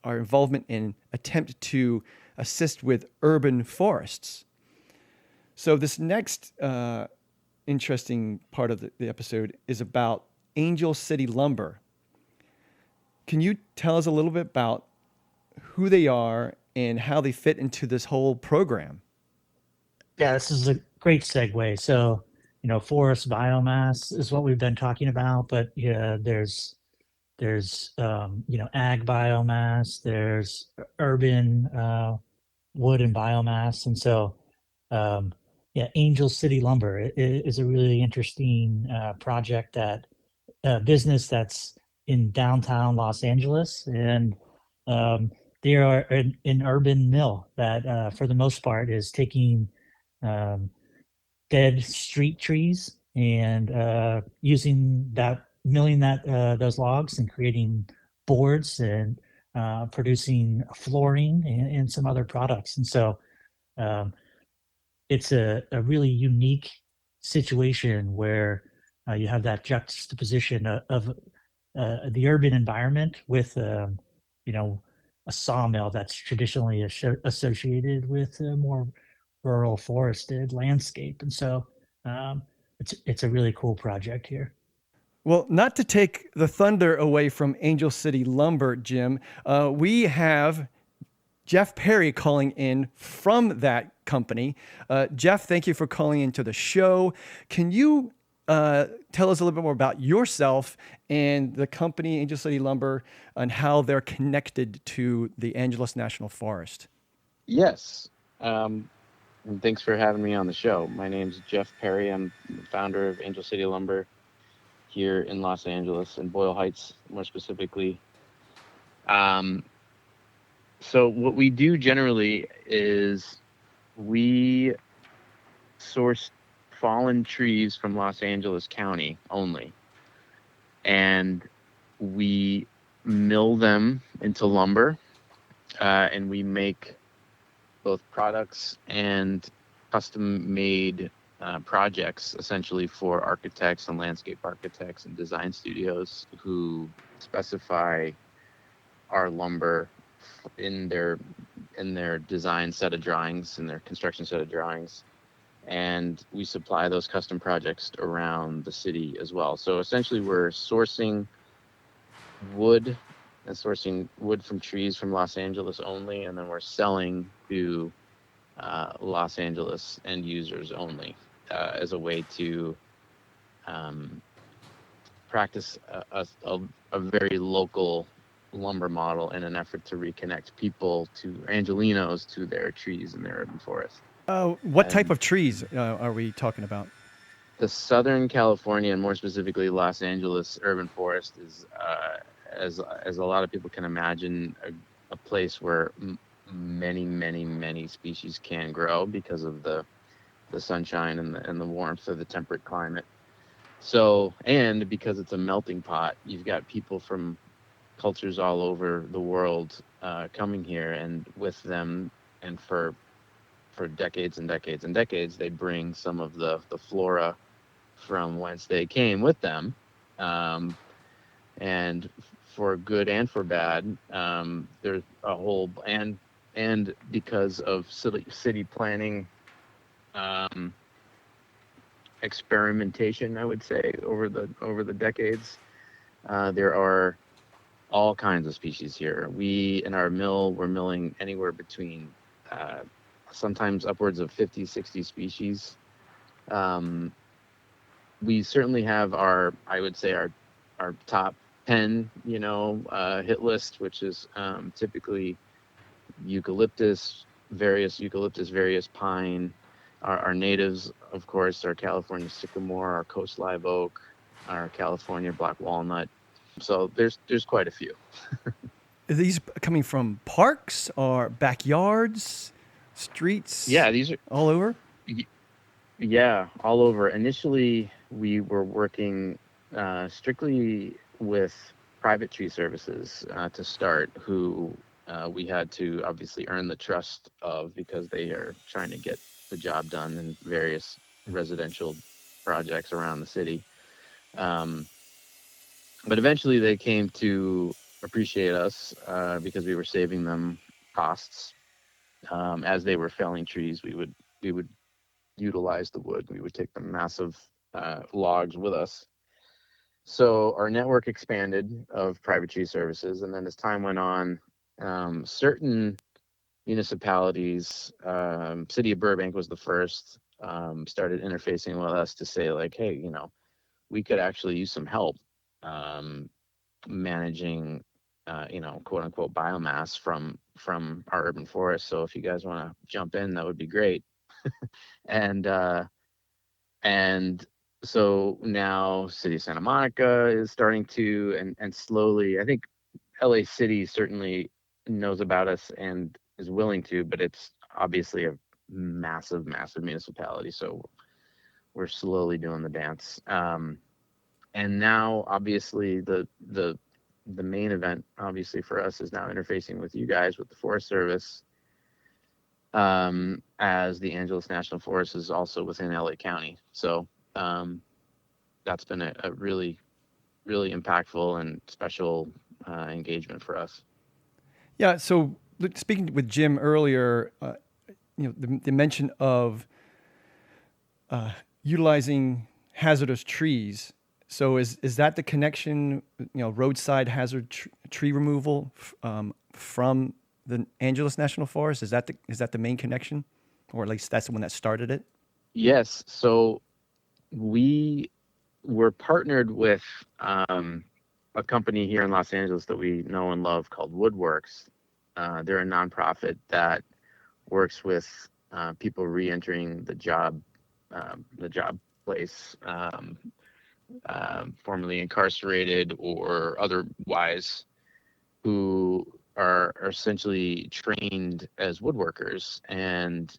involvement in attempt to assist with urban forests. So this next interesting part of the episode is about Angel City Lumber. Can you tell us a little bit about who they are and how they fit into this whole program? Yeah, this is a great segue. So, forest biomass is what we've been talking about, but yeah, there's ag biomass, there's urban wood and biomass, and so Angel City Lumber is a really interesting project, that business that's in downtown Los Angeles, and they are an urban mill that, for the most part, is taking um, dead street trees and using that, milling those logs and creating boards and producing flooring and some other products. And so um, it's a really unique situation where you have that juxtaposition of the urban environment with you know a sawmill that's traditionally associated with a more rural forested landscape. And so it's a really cool project here. Well, not to take the thunder away from Angel City Lumber, Jim, we have Jeff Perry calling in from that company. Jeff, thank you for calling into the show. Can you tell us a little bit more about yourself and the company Angel City Lumber and how they're connected to the Angeles National Forest? Yes. And thanks for having me on the show. My name's Jeff Perry. I'm the founder of Angel City Lumber here in Los Angeles, in Boyle Heights, more specifically. So what we do generally is we source fallen trees from Los Angeles County only, and we mill them into lumber, and we make both products and custom made projects essentially for architects and landscape architects and design studios who specify our lumber in their design set of drawings, in their construction set of drawings, and we supply those custom projects around the city as well. So essentially we're sourcing wood from trees from Los Angeles only, and then we're selling to Los Angeles end users only, as a way to practice a very local lumber model in an effort to reconnect people to Angelinos to their trees and their urban forests. What type And of trees are we talking about? the Southern California, and more specifically Los Angeles urban forest, is as a lot of people can imagine, a place where many species can grow because of the sunshine and the warmth of the temperate climate. So, and because it's a melting pot, you've got people from cultures all over the world coming here, and with them, and for decades and decades and decades, they bring some of the flora from whence they came with them, and for good and for bad. There's a whole and because of city planning experimentation, I would say, over the decades, there are all kinds of species here. We, in our mill, we're milling anywhere between sometimes upwards of 50, 60 species. We certainly have I would say our top 10, hit list, which is typically various pine. Our natives, of course, our California sycamore, our coast live oak, our California black walnut. So there's quite a few. Are these coming from parks or backyards, streets? Yeah, these are all over. Yeah, all over. Initially, we were working strictly with private tree services to start, who we had to obviously earn the trust of, because they are trying to get the job done in various residential projects around the city. But eventually they came to appreciate us because we were saving them costs. As they were felling trees, we would utilize the wood. We would take the massive logs with us. So our network expanded of private tree services, and then as time went on, certain municipalities, City of Burbank was the first, started interfacing with us to say, like, hey, we could actually use some help managing, quote unquote biomass from our urban forest. So if you guys want to jump in, that would be great. And so now City of Santa Monica is starting to, and slowly, I think LA City certainly knows about us and is willing to, but it's obviously a massive municipality. So we're slowly doing the dance. And now obviously the main event, obviously, for us is now interfacing with you guys, with the Forest Service, as the Angeles National Forest is also within LA County. So that's been a really, really impactful and special engagement for us. Yeah. So speaking with Jim earlier, the mention of utilizing hazardous trees. So is that the connection? Roadside hazard tree removal from the Angeles National Forest. Is that the main connection, or at least that's the one that started it? Yes. So we were partnered with a company here in Los Angeles that we know and love called Woodworks. They're a nonprofit that works with people re-entering the job place, formerly incarcerated or otherwise, who are essentially trained as woodworkers, and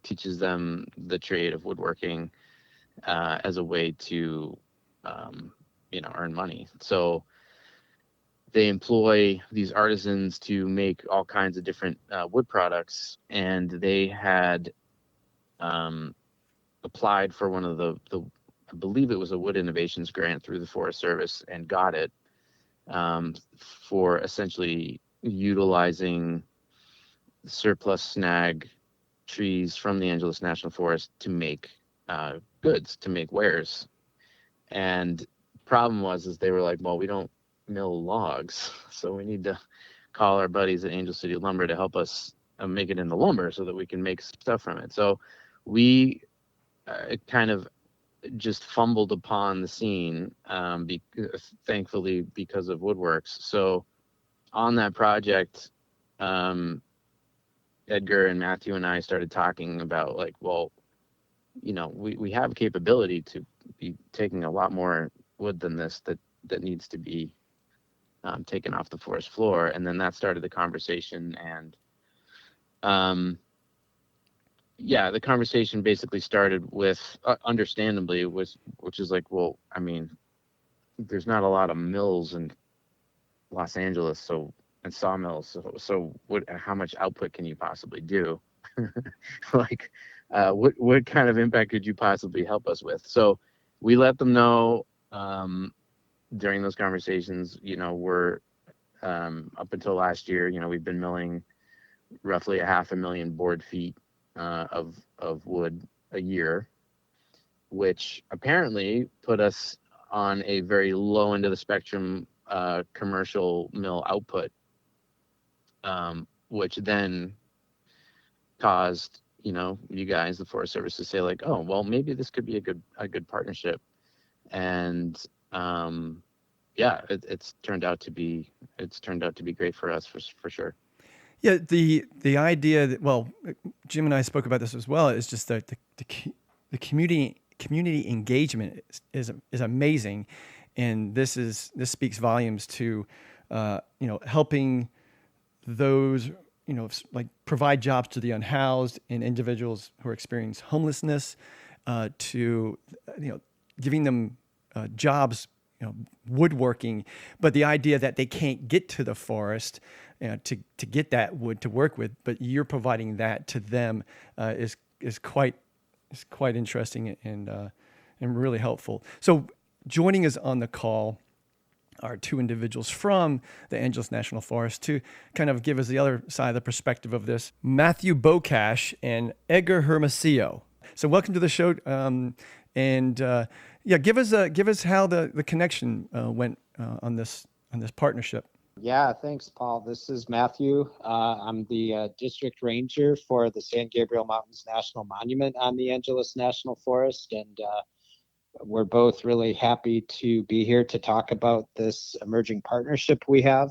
teaches them the trade of woodworking as a way to, earn money. So they employ these artisans to make all kinds of different wood products, and they had applied for one of the I believe it was a wood innovations grant through the Forest Service and got it for essentially utilizing surplus snag trees from the Angeles National Forest to make goods, to make wares. And problem was they were like, well, we don't mill logs, so we need to call our buddies at Angel City Lumber to help us make it into lumber so that we can make stuff from it. So we kind of just fumbled upon the scene, thankfully, because of Woodworks. So on that project, Edgar and Matthew and I started talking about like, well, we have capability to be taking a lot more wood than this that needs to be taken off the forest floor. And then that started the conversation. And the conversation basically started with, understandably, which is like, well, I mean, there's not a lot of mills in Los Angeles, and sawmills. So how much output can you possibly do? Like, what kind of impact could you possibly help us with? So we let them know during those conversations, we're up until last year, we've been milling roughly 500,000 board feet of wood a year, which apparently put us on a very low end of the spectrum commercial mill output, which then caused you guys, the Forest Service, to say like, oh well, maybe this could be a good partnership. And it's turned out to be great for us for sure. Yeah, the idea that, well, Jim and I spoke about this as well, is just that the community engagement is amazing, and this speaks volumes to helping those like provide jobs to the unhoused and individuals who are experiencing homelessness, to giving them jobs, woodworking, but the idea that they can't get to the forest to get that wood to work with, but you're providing that to them is quite interesting and really helpful. So joining us on the call are two individuals from the Angeles National Forest to kind of give us the other side of the perspective of this: Matthew Bocash and Edgar Hermosillo. So welcome to the show, give us how the connection went on this partnership. Yeah, thanks, Paul. This is Matthew. I'm the district ranger for the San Gabriel Mountains National Monument on the Angeles National Forest, and we're both really happy to be here to talk about this emerging partnership we have.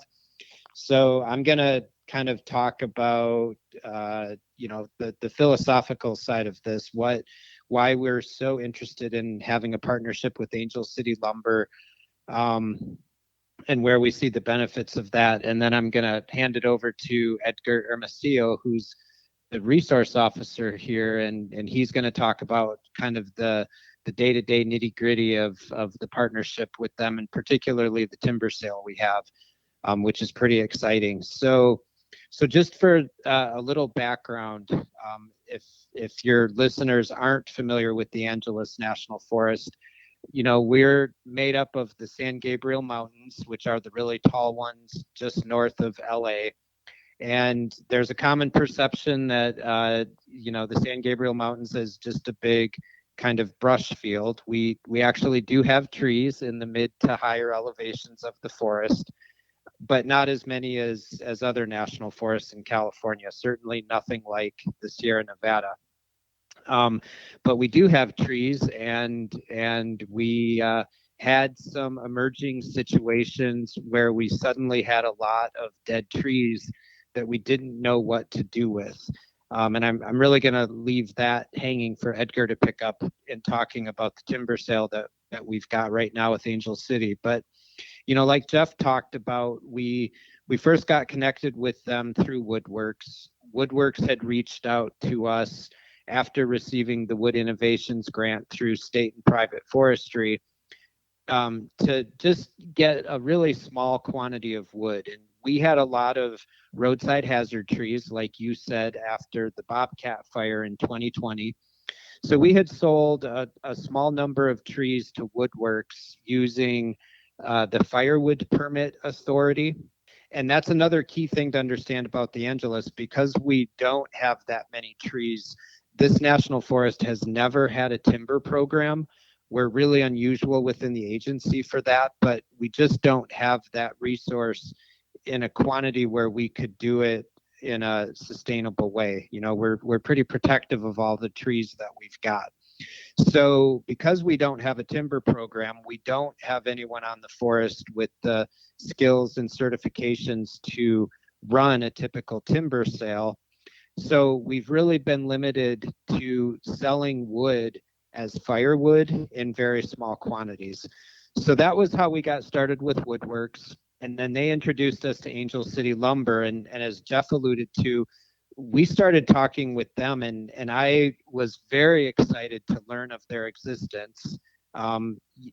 So I'm going to kind of talk about, the philosophical side of this, why we're so interested in having a partnership with Angel City Lumber, and where we see the benefits of that. And then I'm going to hand it over to Edgar Hermosillo, who's the resource officer here, and he's going to talk about kind of the day-to-day nitty-gritty of the partnership with them, and particularly the timber sale we have, which is pretty exciting. So just for a little background, if your listeners aren't familiar with the Angeles National Forest, we're made up of the San Gabriel Mountains, which are the really tall ones just north of LA. And there's a common perception that, the San Gabriel Mountains is just a big kind of brush field. We actually do have trees in the mid to higher elevations of the forest, but not as many as other national forests in California, certainly nothing like the Sierra Nevada. But we do have trees, and we had some emerging situations where we suddenly had a lot of dead trees that we didn't know what to do with. And I'm really going to leave that hanging for Edgar to pick up in talking about the timber sale that we've got right now with Angel City. But, like Jeff talked about, we first got connected with them through Woodworks. Woodworks had reached out to us after receiving the Wood Innovations grant through state and private forestry, to just get a really small quantity of wood. And we had a lot of roadside hazard trees, like you said, after the Bobcat fire in 2020. So we had sold a small number of trees to Woodworks using the Firewood Permit Authority. And that's another key thing to understand about the Angeles. Because we don't have that many trees, this national forest has never had a timber program. We're really unusual within the agency for that, but we just don't have that resource in a quantity where we could do it in a sustainable way. You know, we're pretty protective of all the trees that we've got. So because we don't have a timber program, we don't have anyone on the forest with the skills and certifications to run a typical timber sale. So we've really been limited to selling wood as firewood in very small quantities. So that was how we got started with Woodworks. And then they introduced us to Angel City Lumber. And as Jeff alluded to, we started talking with them, and I was very excited to learn of their existence.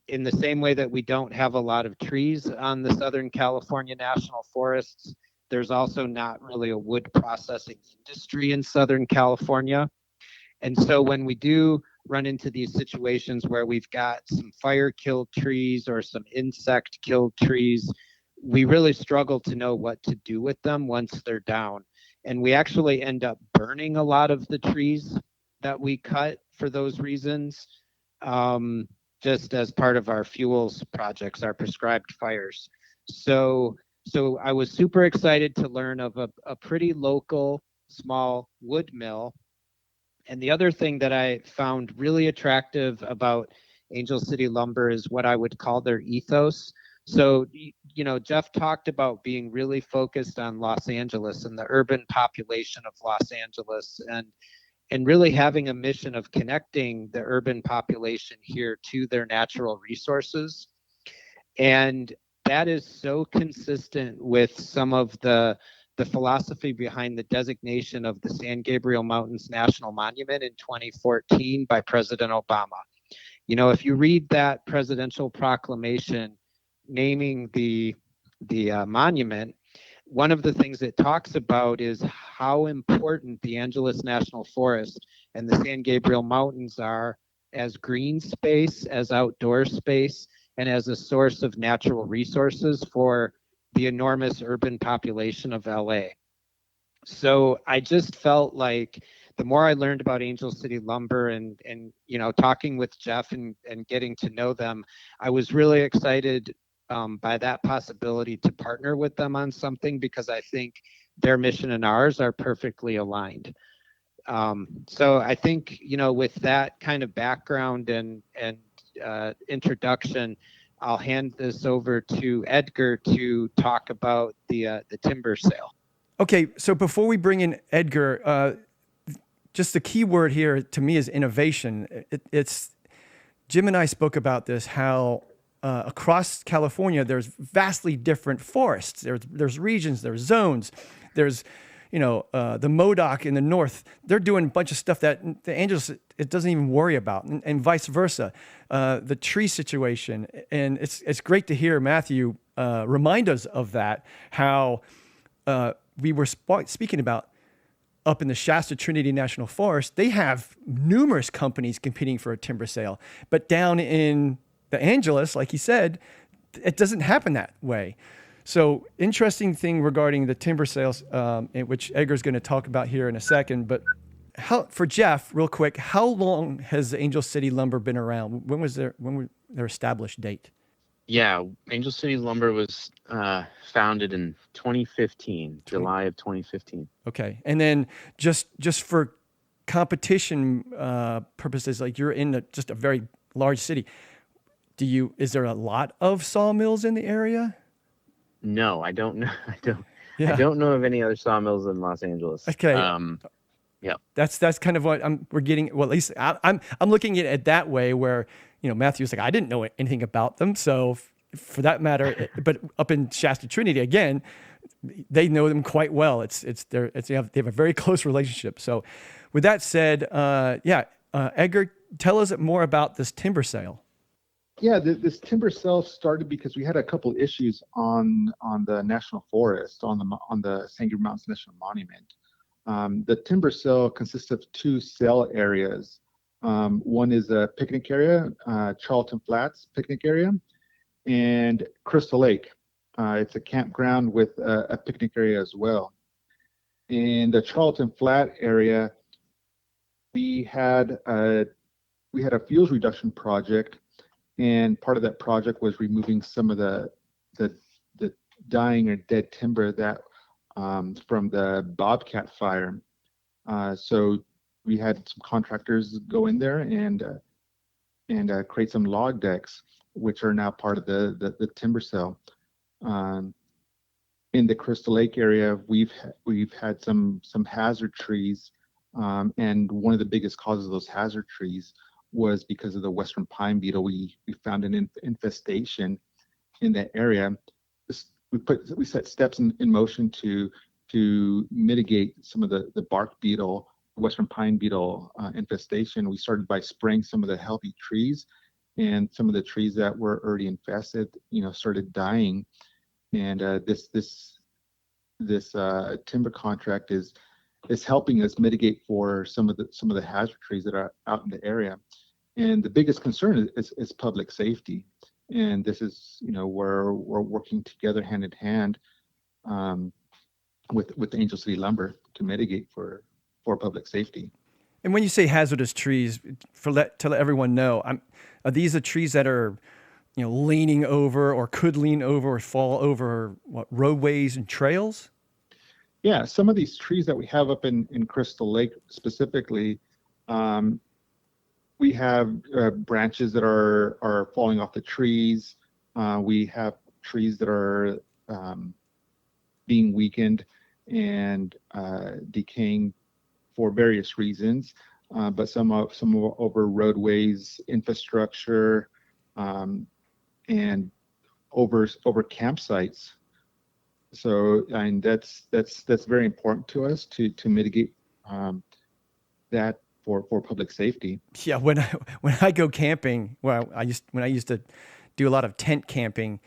In the same way that we don't have a lot of trees on the Southern California National Forests, there's also not really a wood processing industry in Southern California. And so when we do run into these situations where we've got some fire-killed trees or some insect-killed trees, we really struggle to know what to do with them once they're down. And we actually end up burning a lot of the trees that we cut for those reasons, just as part of our fuels projects, our prescribed fires. So I was super excited to learn of a pretty local, small wood mill. And the other thing that I found really attractive about Angel City Lumber is what I would call their ethos. So, you know, Jeff talked about being really focused on Los Angeles and the urban population of Los Angeles, and really having a mission of connecting the urban population here to their natural resources. And that is so consistent with some of the philosophy behind the designation of the San Gabriel Mountains National Monument in 2014 by President Obama. You know, if you read that presidential proclamation naming the monument, one of the things it talks about is how important the Angeles National Forest and the San Gabriel Mountains are as green space, as outdoor space, and as a source of natural resources for the enormous urban population of LA. So I just felt like the more I learned about Angel City Lumber and you know, talking with Jeff and getting to know them, I was really excited by that possibility to partner with them on something, because I think their mission and ours are perfectly aligned. So I think, you know, with that kind of background and introduction, I'll hand this over to Edgar to talk about the timber sale. Okay, so before we bring in Edgar, just the key word here to me is innovation. It's Jim and I spoke about this, how across California there's vastly different forests. There's regions, there's zones, there's the MODOK in the north. They're doing a bunch of stuff that the Angeles it doesn't even worry about, and vice versa. The tree situation, and it's great to hear Matthew remind us of that. How we were speaking about up in the Shasta Trinity National Forest, they have numerous companies competing for a timber sale, but down in the Angeles, like he said, it doesn't happen that way. So interesting thing regarding the timber sales, which Edgar's going to talk about here in a second. But for Jeff, real quick, how long has Angel City Lumber been around? When was their established date? Yeah, Angel City Lumber was founded in 2015, July of 2015. Okay, and then just for competition purposes, like you're in just a very large city. Is there a lot of sawmills in the area? No, I don't know. Yeah. I don't know of any other sawmills in Los Angeles. Okay. Yeah. That's kind of what we're getting. Well, at least I'm looking at it that way, where Matthew's like, I didn't know anything about them. So for that matter, but up in Shasta Trinity again, they know them quite well. They have a very close relationship. So, with that said, Edgar, tell us more about this timber sale. Yeah, this timber sale started because we had a couple issues on the national forest on the Sangre Mountains National Monument. The timber sale consists of two sale areas. One is a picnic area, Charlton Flats picnic area, and Crystal Lake. It's a campground with a picnic area as well. In the Charlton Flat area, we had a fuels reduction project, and part of that project was removing some of the dying or dead timber that from the Bobcat fire. So we had some contractors go in there and create some log decks, which are now part of the timber sale. In the Crystal Lake area, we've had some hazard trees, and one of the biggest causes of those hazard trees was because of the western pine beetle. We found an infestation in that area. We set steps in motion to mitigate some of the bark beetle, western pine beetle infestation. We started by spraying some of the healthy trees, and some of the trees that were already infested, started dying. And this timber contract is helping us mitigate for some of the hazard trees that are out in the area. And the biggest concern is public safety. And this is, where we're working together hand in hand with Angel City Lumber to mitigate for public safety. And when you say hazardous trees, to let everyone know, are these the trees that are, leaning over or could lean over or fall over roadways and trails? Yeah, some of these trees that we have up in Crystal Lake specifically, we have branches that are falling off the trees. We have trees that are being weakened and decaying for various reasons, but some over roadways, infrastructure, and over campsites. So, and that's very important to us to mitigate that for public safety. Yeah, when I go camping, when I used to do a lot of tent camping,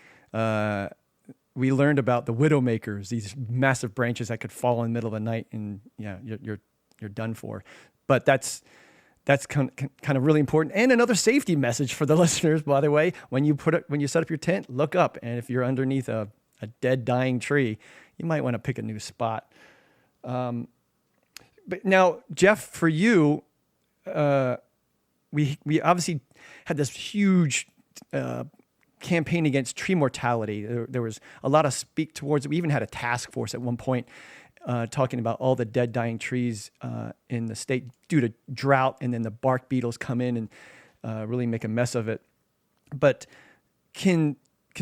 we learned about the widowmakers, these massive branches that could fall in the middle of the night, and you're done for. But that's kind of really important, and another safety message for the listeners, by the way. When you set up your tent, look up, and if you're underneath a dead, dying tree, you might want to pick a new spot. But now, Jeff, for you, we obviously had this huge campaign against tree mortality. There was a lot of speak towards it. We even had a task force at one point talking about all the dead, dying trees in the state due to drought, and then the bark beetles come in and really make a mess of it. But can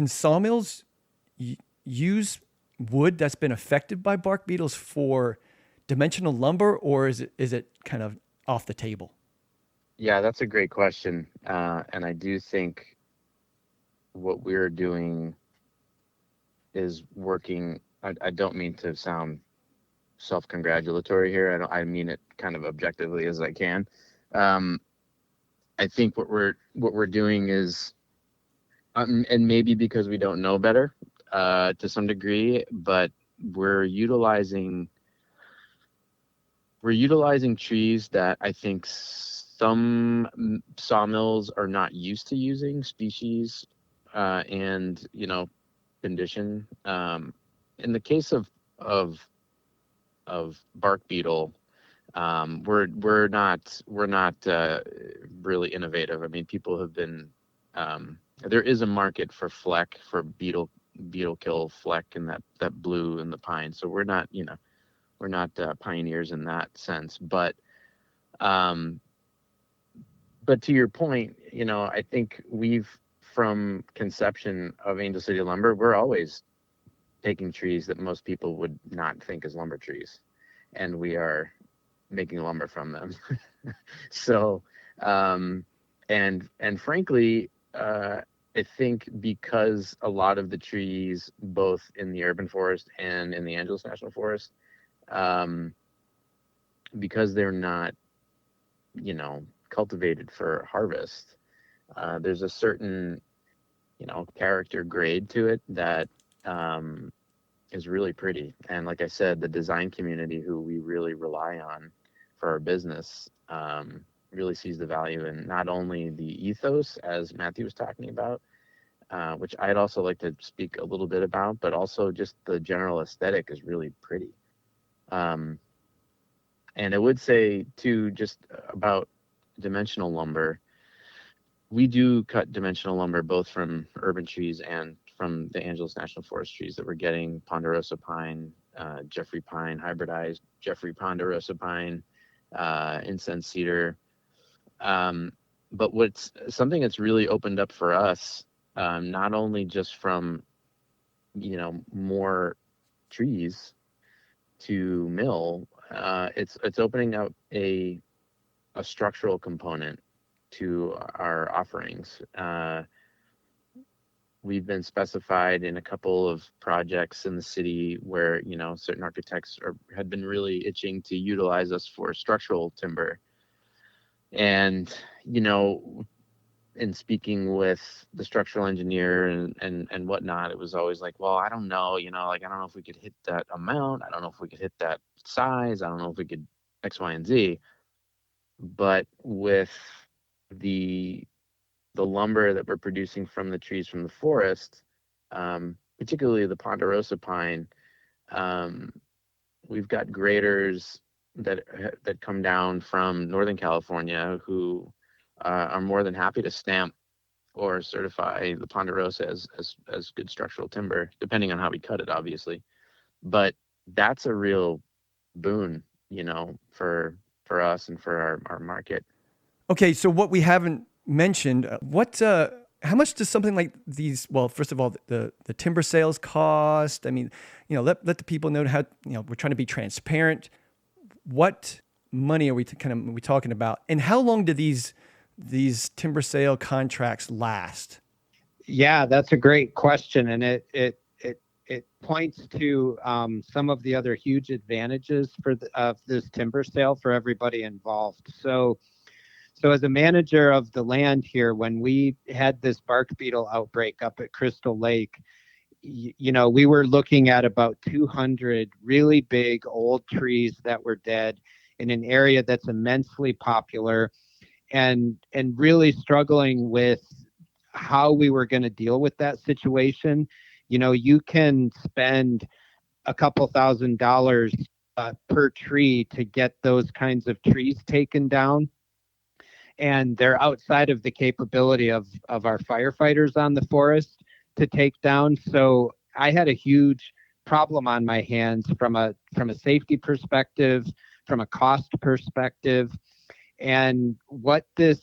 sawmills use wood that's been affected by bark beetles for dimensional lumber, or is it kind of off the table? Yeah, that's a great question. And I do think what we're doing is working. I don't mean to sound self-congratulatory here. I mean it kind of objectively as I can. I think what we're doing is, and maybe because we don't know better to some degree, but we're utilizing trees that I think some sawmills are not used to using, species and condition. In the case of bark beetle, we're not really innovative. I mean, people have been there is a market for fleck, for beetle kill fleck, and that blue in the pine. So we're not pioneers in that sense, but to your point, I think from conception of Angel City Lumber, we're always taking trees that most people would not think as lumber trees, and we are making lumber from them. So, and frankly, I think because a lot of the trees, both in the urban forest and in the Angeles National Forest, um, because they're not, cultivated for harvest, there's a certain, character grade to it that is really pretty. And like I said, the design community, who we really rely on for our business, really sees the value in not only the ethos, as Matthew was talking about, which I'd also like to speak a little bit about, but also just the general aesthetic is really pretty. Um, and I would say too, just about dimensional lumber, we do cut dimensional lumber both from urban trees and from the Angeles National Forest trees that we're getting: ponderosa pine, Jeffrey pine, hybridized Jeffrey ponderosa pine, incense cedar. Um, but what's something that's really opened up for us, not only just from more trees to mill, it's opening up a structural component to our offerings. We've been specified in a couple of projects in the city where certain architects had been really itching to utilize us for structural timber. And in speaking with the structural engineer and whatnot, it was always like, well, I don't know, like, I don't know if we could hit that amount. I don't know if we could hit that size. I don't know if we could X, Y, and Z. But with the lumber that we're producing from the trees from the forest, particularly the ponderosa pine, um, we've got graders that come down from Northern California who are more than happy to stamp or certify the ponderosa as good structural timber, depending on how we cut it, obviously. But that's a real boon, for us and for our market. Okay, so what we haven't mentioned, how much does something like these, well, first of all, the timber sales cost? I mean, let the people know how, we're trying to be transparent. What money are we talking about? And how long do these timber sale contracts last? Yeah, that's a great question, and it points to some of the other huge advantages of this timber sale for everybody involved. So as a manager of the land here, when we had this bark beetle outbreak up at Crystal Lake, we were looking at about 200 really big old trees that were dead in an area that's immensely popular, and really struggling with how we were going to deal with that situation. You can spend a couple $1,000 per tree to get those kinds of trees taken down, and they're outside of the capability of our firefighters on the forest to take down. So I had a huge problem on my hands from a safety perspective, from a cost perspective. And what this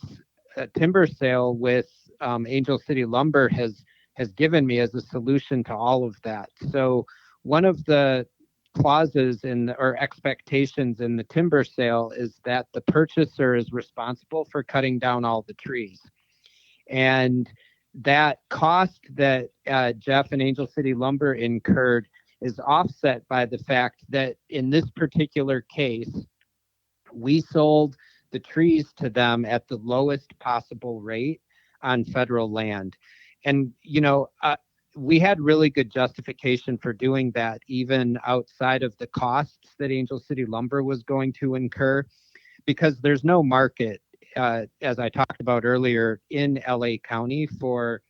timber sale with Angel City Lumber has given me as a solution to all of that. So one of the clauses or expectations in the timber sale is that the purchaser is responsible for cutting down all the trees. And that cost that Jeff and Angel City Lumber incurred is offset by the fact that in this particular case, we sold the trees to them at the lowest possible rate on federal land. And, we had really good justification for doing that, even outside of the costs that Angel City Lumber was going to incur, because there's no market, as I talked about earlier, in LA County for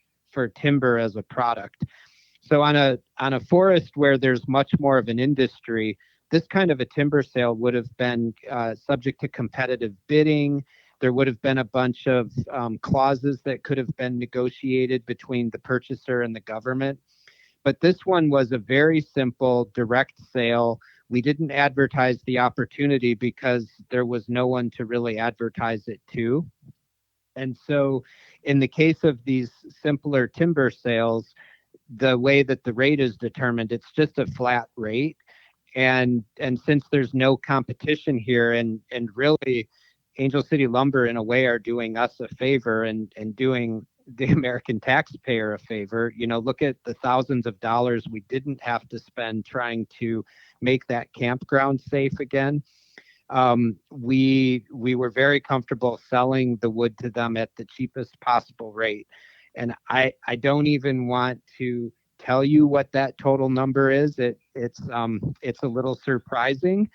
timber as a product. So on a forest where there's much more of an industry, this kind of a timber sale would have been subject to competitive bidding. There would have been a bunch of clauses that could have been negotiated between the purchaser and the government. But this one was a very simple, direct sale. We didn't advertise the opportunity because there was no one to really advertise it to. And so in the case of these simpler timber sales, the way that the rate is determined, it's just a flat rate. And since there's no competition here, and really Angel City Lumber in a way are doing us a favor and doing the American taxpayer a favor. Look at the thousands of dollars we didn't have to spend trying to make that campground safe again. We were very comfortable selling the wood to them at the cheapest possible rate. And I don't even want to tell you what that total number is. It's a little surprising.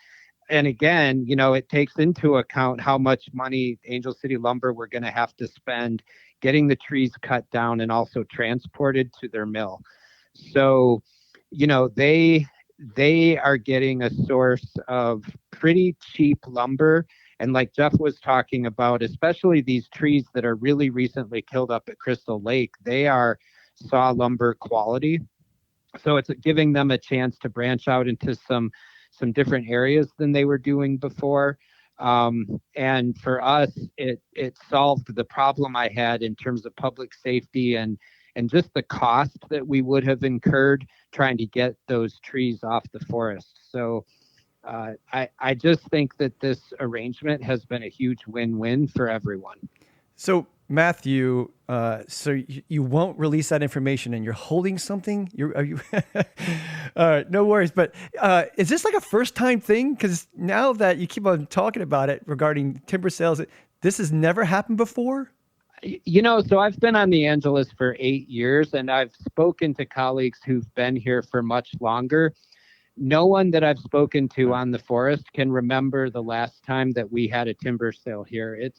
And again, it takes into account how much money Angel City Lumber were going to have to spend getting the trees cut down and also transported to their mill. So, they are getting a source of pretty cheap lumber. And like Jeff was talking about, especially these trees that are really recently killed up at Crystal Lake, they are saw lumber quality. So it's giving them a chance to branch out into some different areas than they were doing before. And for us, it solved the problem I had in terms of public safety and just the cost that we would have incurred trying to get those trees off the forest. So I just think that this arrangement has been a huge win-win for everyone. So Matthew, you won't release that information, and you're holding something. Are you? All right, no worries. But is this like a first-time thing? Because now that you keep on talking about it regarding timber sales, this has never happened before. So I've been on the Angelus for 8 years, and I've spoken to colleagues who've been here for much longer. No one that I've spoken to on the forest can remember the last time that we had a timber sale here.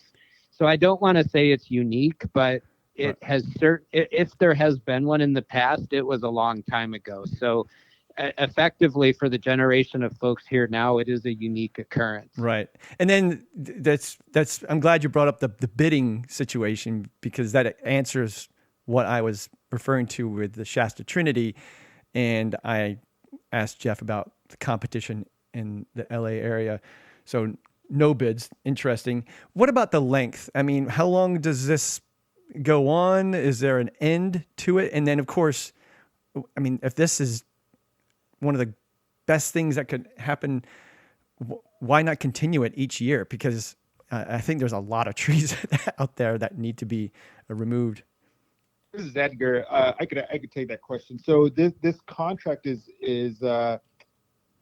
So I don't want to say it's unique, but it has if there has been one in the past, it was a long time ago. So effectively, for the generation of folks here now, it is a unique occurrence. Right. And then that's I'm glad you brought up the bidding situation, because that answers what I was referring to with the Shasta Trinity. And I asked Jeff about the competition in the LA area. So no bids. Interesting. What about the length? I mean, how long does this go on? Is there an end to it? And then, of course, I mean, if this is one of the best things that could happen, why not continue it each year? Because I think there's a lot of trees out there that need to be removed. This is Edgar. I could take that question. So this contract is for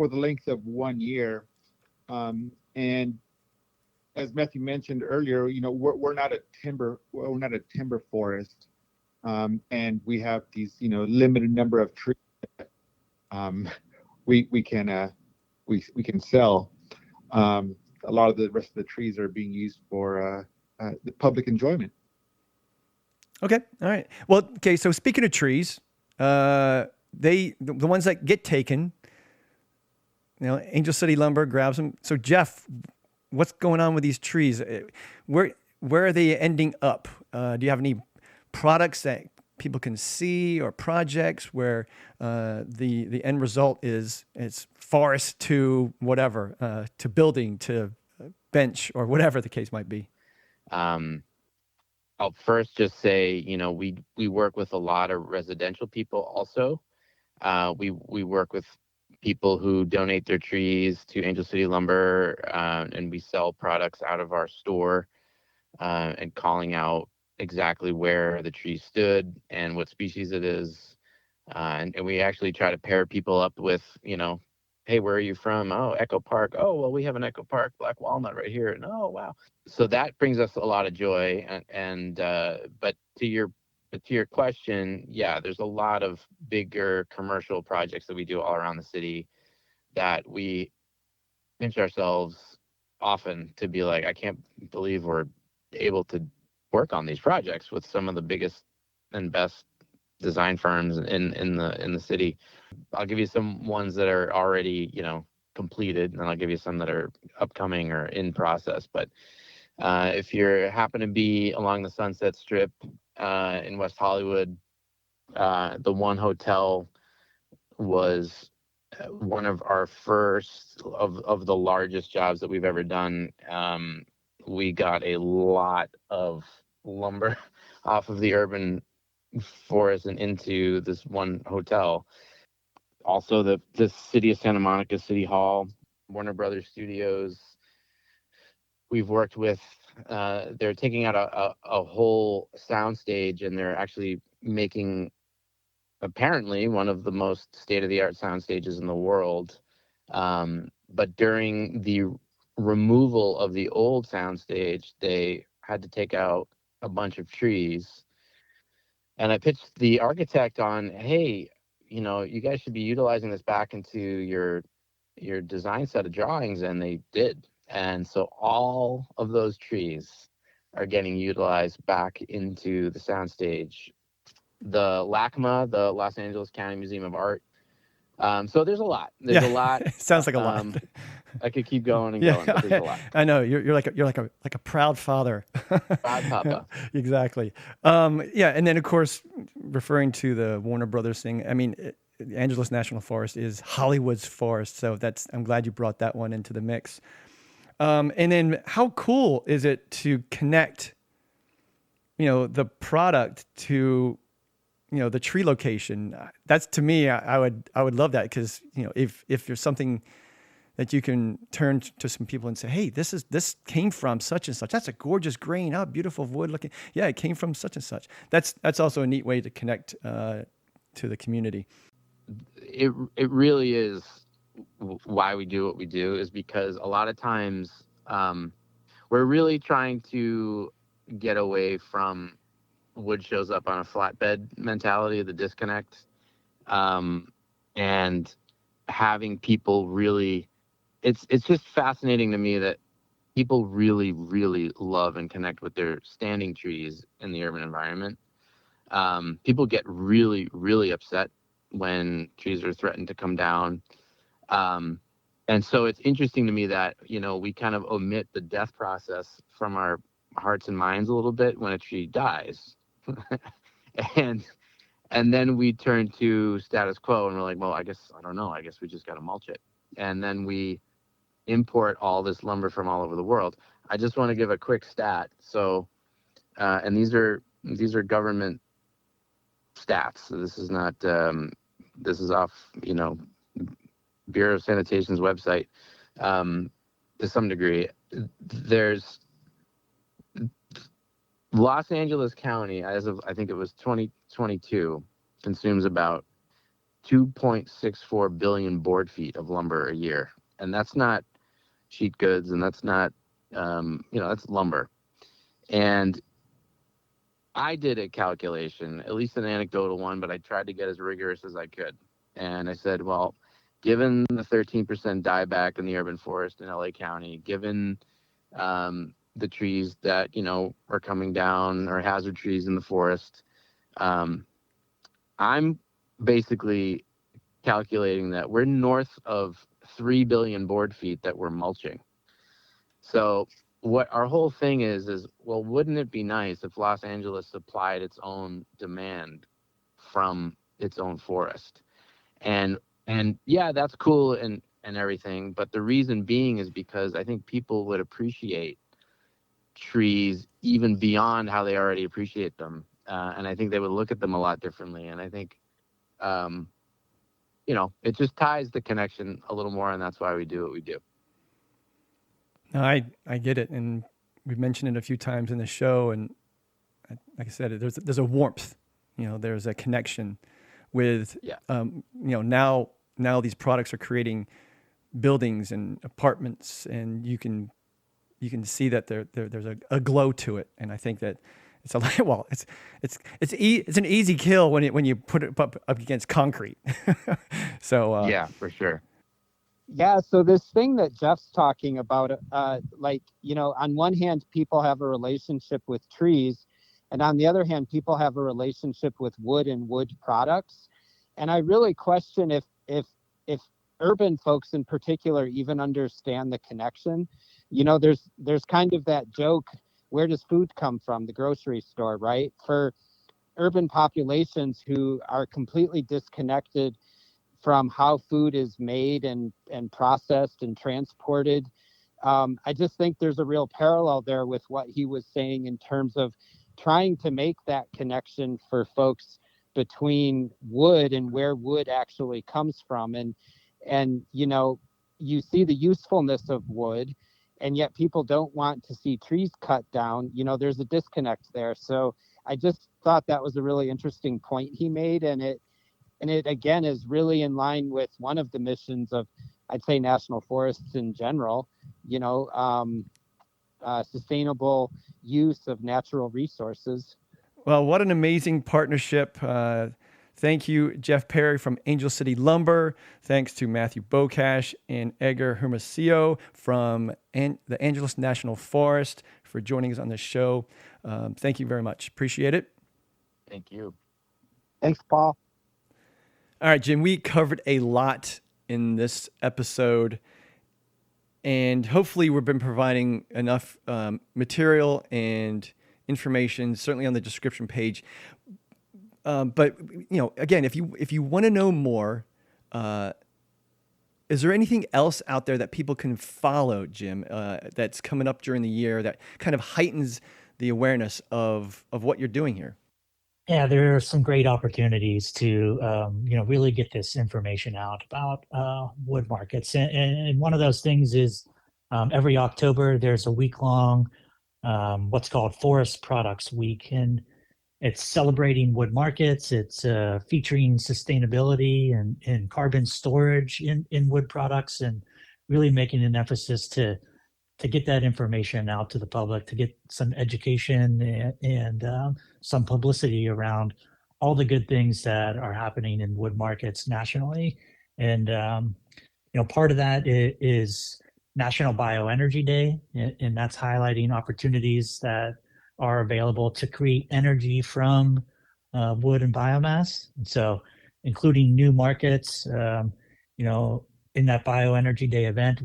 the length of 1 year, and as Matthew mentioned earlier, we're not a timber forest, and we have these limited number of trees that we can sell. A lot of the rest of the trees are being used for the public enjoyment. Okay. All right. Well, okay. So speaking of trees, the ones that get taken, Angel City Lumber grabs them. So Jeff, what's going on with these trees? Where are they ending up? Do you have any products that people can see, or projects where the end result is it's forest to whatever, to building, to bench, or whatever the case might be? I'll first just say, we work with a lot of residential people also. We work with people who donate their trees to Angel City Lumber, and we sell products out of our store, and calling out exactly where the tree stood and what species it is. And we actually try to pair people up with, hey, where are you from? Oh, Echo Park. Oh, well, we have an Echo Park Black Walnut right here. And oh, wow. So that brings us a lot of joy. But to your question, yeah, there's a lot of bigger commercial projects that we do all around the city that we pinch ourselves often to be like, I can't believe we're able to work on these projects with some of the biggest and best design firms in the city. I'll give you some ones that are already, completed, and I'll give you some that are upcoming or in process. But if you happen to be along the Sunset Strip in West Hollywood, the One Hotel was one of our first of the largest jobs that we've ever done. We got a lot of lumber off of the urban forest and into this one hotel. Also, the city of Santa Monica City Hall, Warner Brothers Studios, we've worked with, they're taking out a whole soundstage, and they're actually making apparently one of the most state-of-the-art sound stages in the world. But during the removal of the old sound stage, they had to take out a bunch of trees. And I pitched the architect on, hey, you guys should be utilizing this back into your design set of drawings, and they did. And so all of those trees are getting utilized back into the soundstage. The LACMA, the Los Angeles County Museum of Art. So there's a lot. There's a lot. Sounds like a lot. I could keep going and going, but there's a lot. I know you're like a proud father. Proud papa. Exactly. And then of course, referring to the Warner Brothers thing, I mean, Angeles National Forest is Hollywood's forest, so I'm glad you brought that one into the mix. And then how cool is it to connect, the product to, the tree location? That's, to me, I would love that, because, if there's something that you can turn to some people and say, hey, this came from such and such. That's a gorgeous grain. Oh, beautiful wood looking. Yeah, it came from such and such. That's also a neat way to connect to the community. It really is why we do what we do, is because a lot of times we're really trying to get away from wood shows up on a flatbed mentality, the disconnect, and having people really, it's just fascinating to me that people really, really love and connect with their standing trees in the urban environment. People get really, really upset when trees are threatened to come down. And so it's interesting to me that, we kind of omit the death process from our hearts and minds a little bit when a tree dies. and then we turn to status quo, and we're like, well, I don't know, I guess we just got to mulch it. And then we import all this lumber from all over the world. I just want to give a quick stat. So, and these are government stats. So this is not, this is off, Bureau of Sanitation's website. To some degree, there's Los Angeles County, as of, I think it was 2022, consumes about 2.64 billion board feet of lumber a year. And that's not sheet goods, and that's not, that's lumber. And I did a calculation, at least an anecdotal one, but I tried to get as rigorous as I could. And I said, well, given the 13% dieback in the urban forest in LA County, given the trees that, are coming down, or hazard trees in the forest, I'm basically calculating that we're north of 3 billion board feet that we're mulching. So what our whole thing is, well, wouldn't it be nice if Los Angeles supplied its own demand from its own forest? And yeah, that's cool and everything, but the reason being is because I think people would appreciate trees even beyond how they already appreciate them, and I think they would look at them a lot differently. And I think it just ties the connection a little more, and that's why we do what we do. No, I get it, and we've mentioned it a few times in the show, and like I said, there's a warmth, there's a connection with, now these products are creating buildings and apartments, and you can see that there's a glow to it, and I think that it's it's an easy kill when you put it up against concrete. So yeah, for sure. Yeah, so this thing that Jeff's talking about, on one hand, people have a relationship with trees, and on the other hand, people have a relationship with wood and wood products. And I really question if urban folks in particular even understand the connection. There's kind of that joke, where does food come from? The grocery store, right? For urban populations who are completely disconnected from how food is made and processed and transported. I just think there's a real parallel there with what he was saying in terms of trying to make that connection for folks between wood and where wood actually comes from. And you see the usefulness of wood, and yet people don't want to see trees cut down. There's a disconnect there. So I just thought that was a really interesting point he made, and it again is really in line with one of the missions of, I'd say, national forests in general. Sustainable use of natural resources. Well, what an amazing partnership. Thank you, Jeff Perry from Angel City Lumber. Thanks to Matthew Bocash and Edgar Hermosillo from the Angeles National Forest for joining us on this show. Thank you very much. Appreciate it. Thank you. Thanks, Paul. All right, Jim, we covered a lot in this episode, and hopefully we've been providing enough material and information, certainly on the description page. But again, if you want to know more, is there anything else out there that people can follow, Jim, that's coming up during the year that kind of heightens the awareness of what you're doing here? Yeah, there are some great opportunities to really get this information out about wood markets, and one of those things is every October there's a week-long what's called Forest Products Week, and it's celebrating wood markets. It's featuring sustainability and carbon storage in wood products, and really making an emphasis to get that information out to the public, to get some education and some publicity around all the good things that are happening in wood markets nationally. And part of that is National Bioenergy Day, and that's highlighting opportunities that are available to create energy from wood and biomass. And so, including new markets, in that Bioenergy Day event,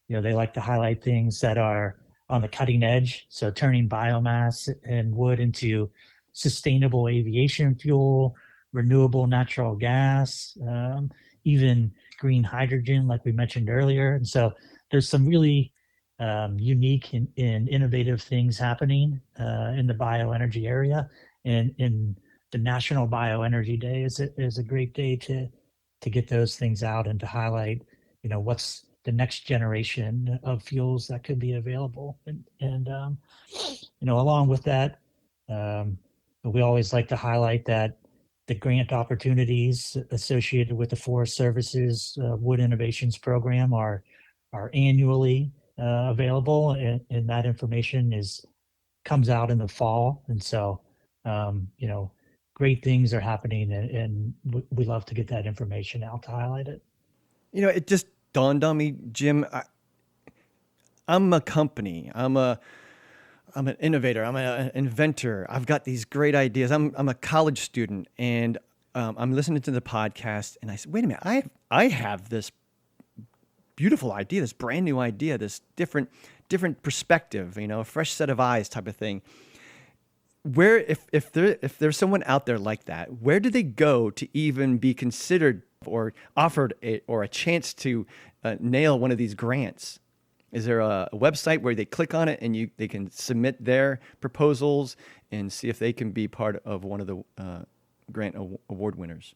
they like to highlight things that are on the cutting edge. So turning biomass and wood into sustainable aviation fuel, renewable natural gas, even green hydrogen, like we mentioned earlier. And so there's some really unique and innovative things happening in the bioenergy area. And in the National Bioenergy Day is a great day to get those things out and to highlight, what's the next generation of fuels that could be available. And along with that, we always like to highlight that the grant opportunities associated with the Forest Service's Wood Innovations Program are annually available, and that information comes out in the fall. And so, great things are happening, and we love to get that information out to highlight it. It just dawned on me, Jim. I'm a company. I'm an innovator. I'm an inventor. I've got these great ideas. I'm a college student, and I'm listening to the podcast, and I said, "Wait a minute! I have this beautiful idea, this brand new idea, this different perspective. A fresh set of eyes, type of thing." Where, if there's someone out there like that, where do they go to even be considered or offered a chance to nail one of these grants? Is there a website where they click on it and they can submit their proposals and see if they can be part of one of the grant award winners?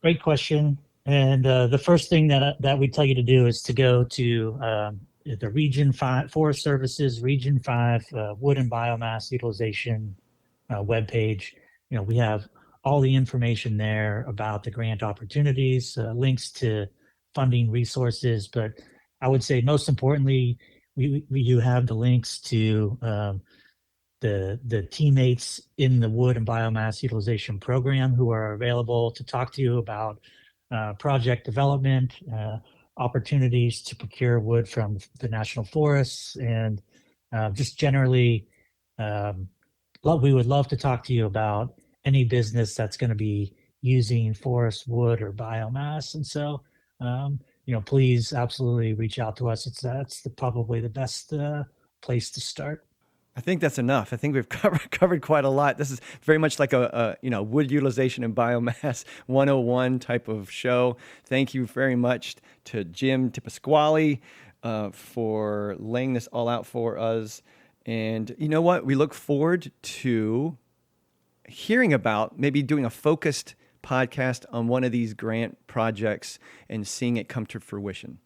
Great question. And the first thing that we tell you to do is to go to the Region 5 Forest Services Region 5 Wood and Biomass Utilization webpage. We have all the information there about the grant opportunities, links to funding resources, but I would say most importantly, you have the links to the teammates in the Wood and Biomass Utilization Program who are available to talk to you about project development, opportunities to procure wood from the national forests, and just generally, we would love to talk to you about any business that's going to be using forest wood or biomass. And so, please absolutely reach out to us. That's probably the best place to start. I think that's enough. I think we've covered quite a lot. This is very much like a wood utilization and biomass 101 type of show. Thank you very much to Jim Pasquale for laying this all out for us. And you know what? We look forward to hearing about maybe doing a focused podcast on one of these grant projects and seeing it come to fruition.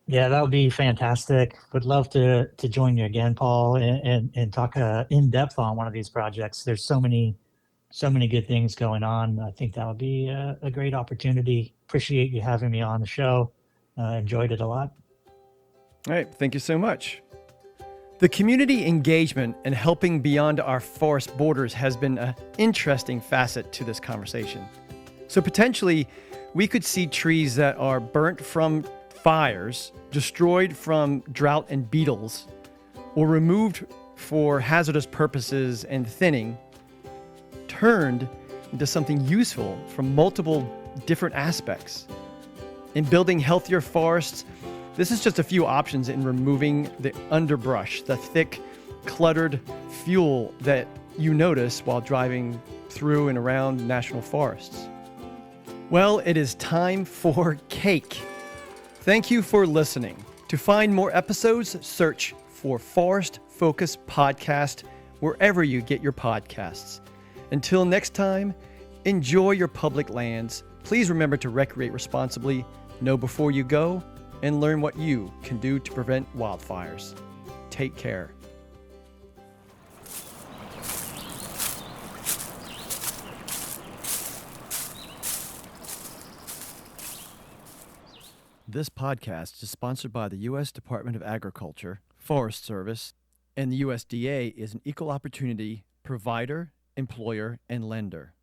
Yeah, that would be fantastic. Would love to join you again, Paul, and talk in depth on one of these projects. There's so many good things going on. I think that would be a great opportunity. Appreciate you having me on the show. Enjoyed it a lot. All right, thank you so much. The community engagement and helping beyond our forest borders has been an interesting facet to this conversation. So potentially, we could see trees that are burnt from fires, destroyed from drought and beetles, or removed for hazardous purposes and thinning, turned into something useful from multiple different aspects. In building healthier forests, this is just a few options in removing the underbrush, the thick, cluttered fuel that you notice while driving through and around national forests. Well, it is time for cake. Thank you for listening. To find more episodes, search for Forest Focus Podcast wherever you get your podcasts. Until next time, enjoy your public lands. Please remember to recreate responsibly, know before you go, and learn what you can do to prevent wildfires. Take care. This podcast is sponsored by the U.S. Department of Agriculture, Forest Service, and the USDA is an equal opportunity provider, employer, and lender.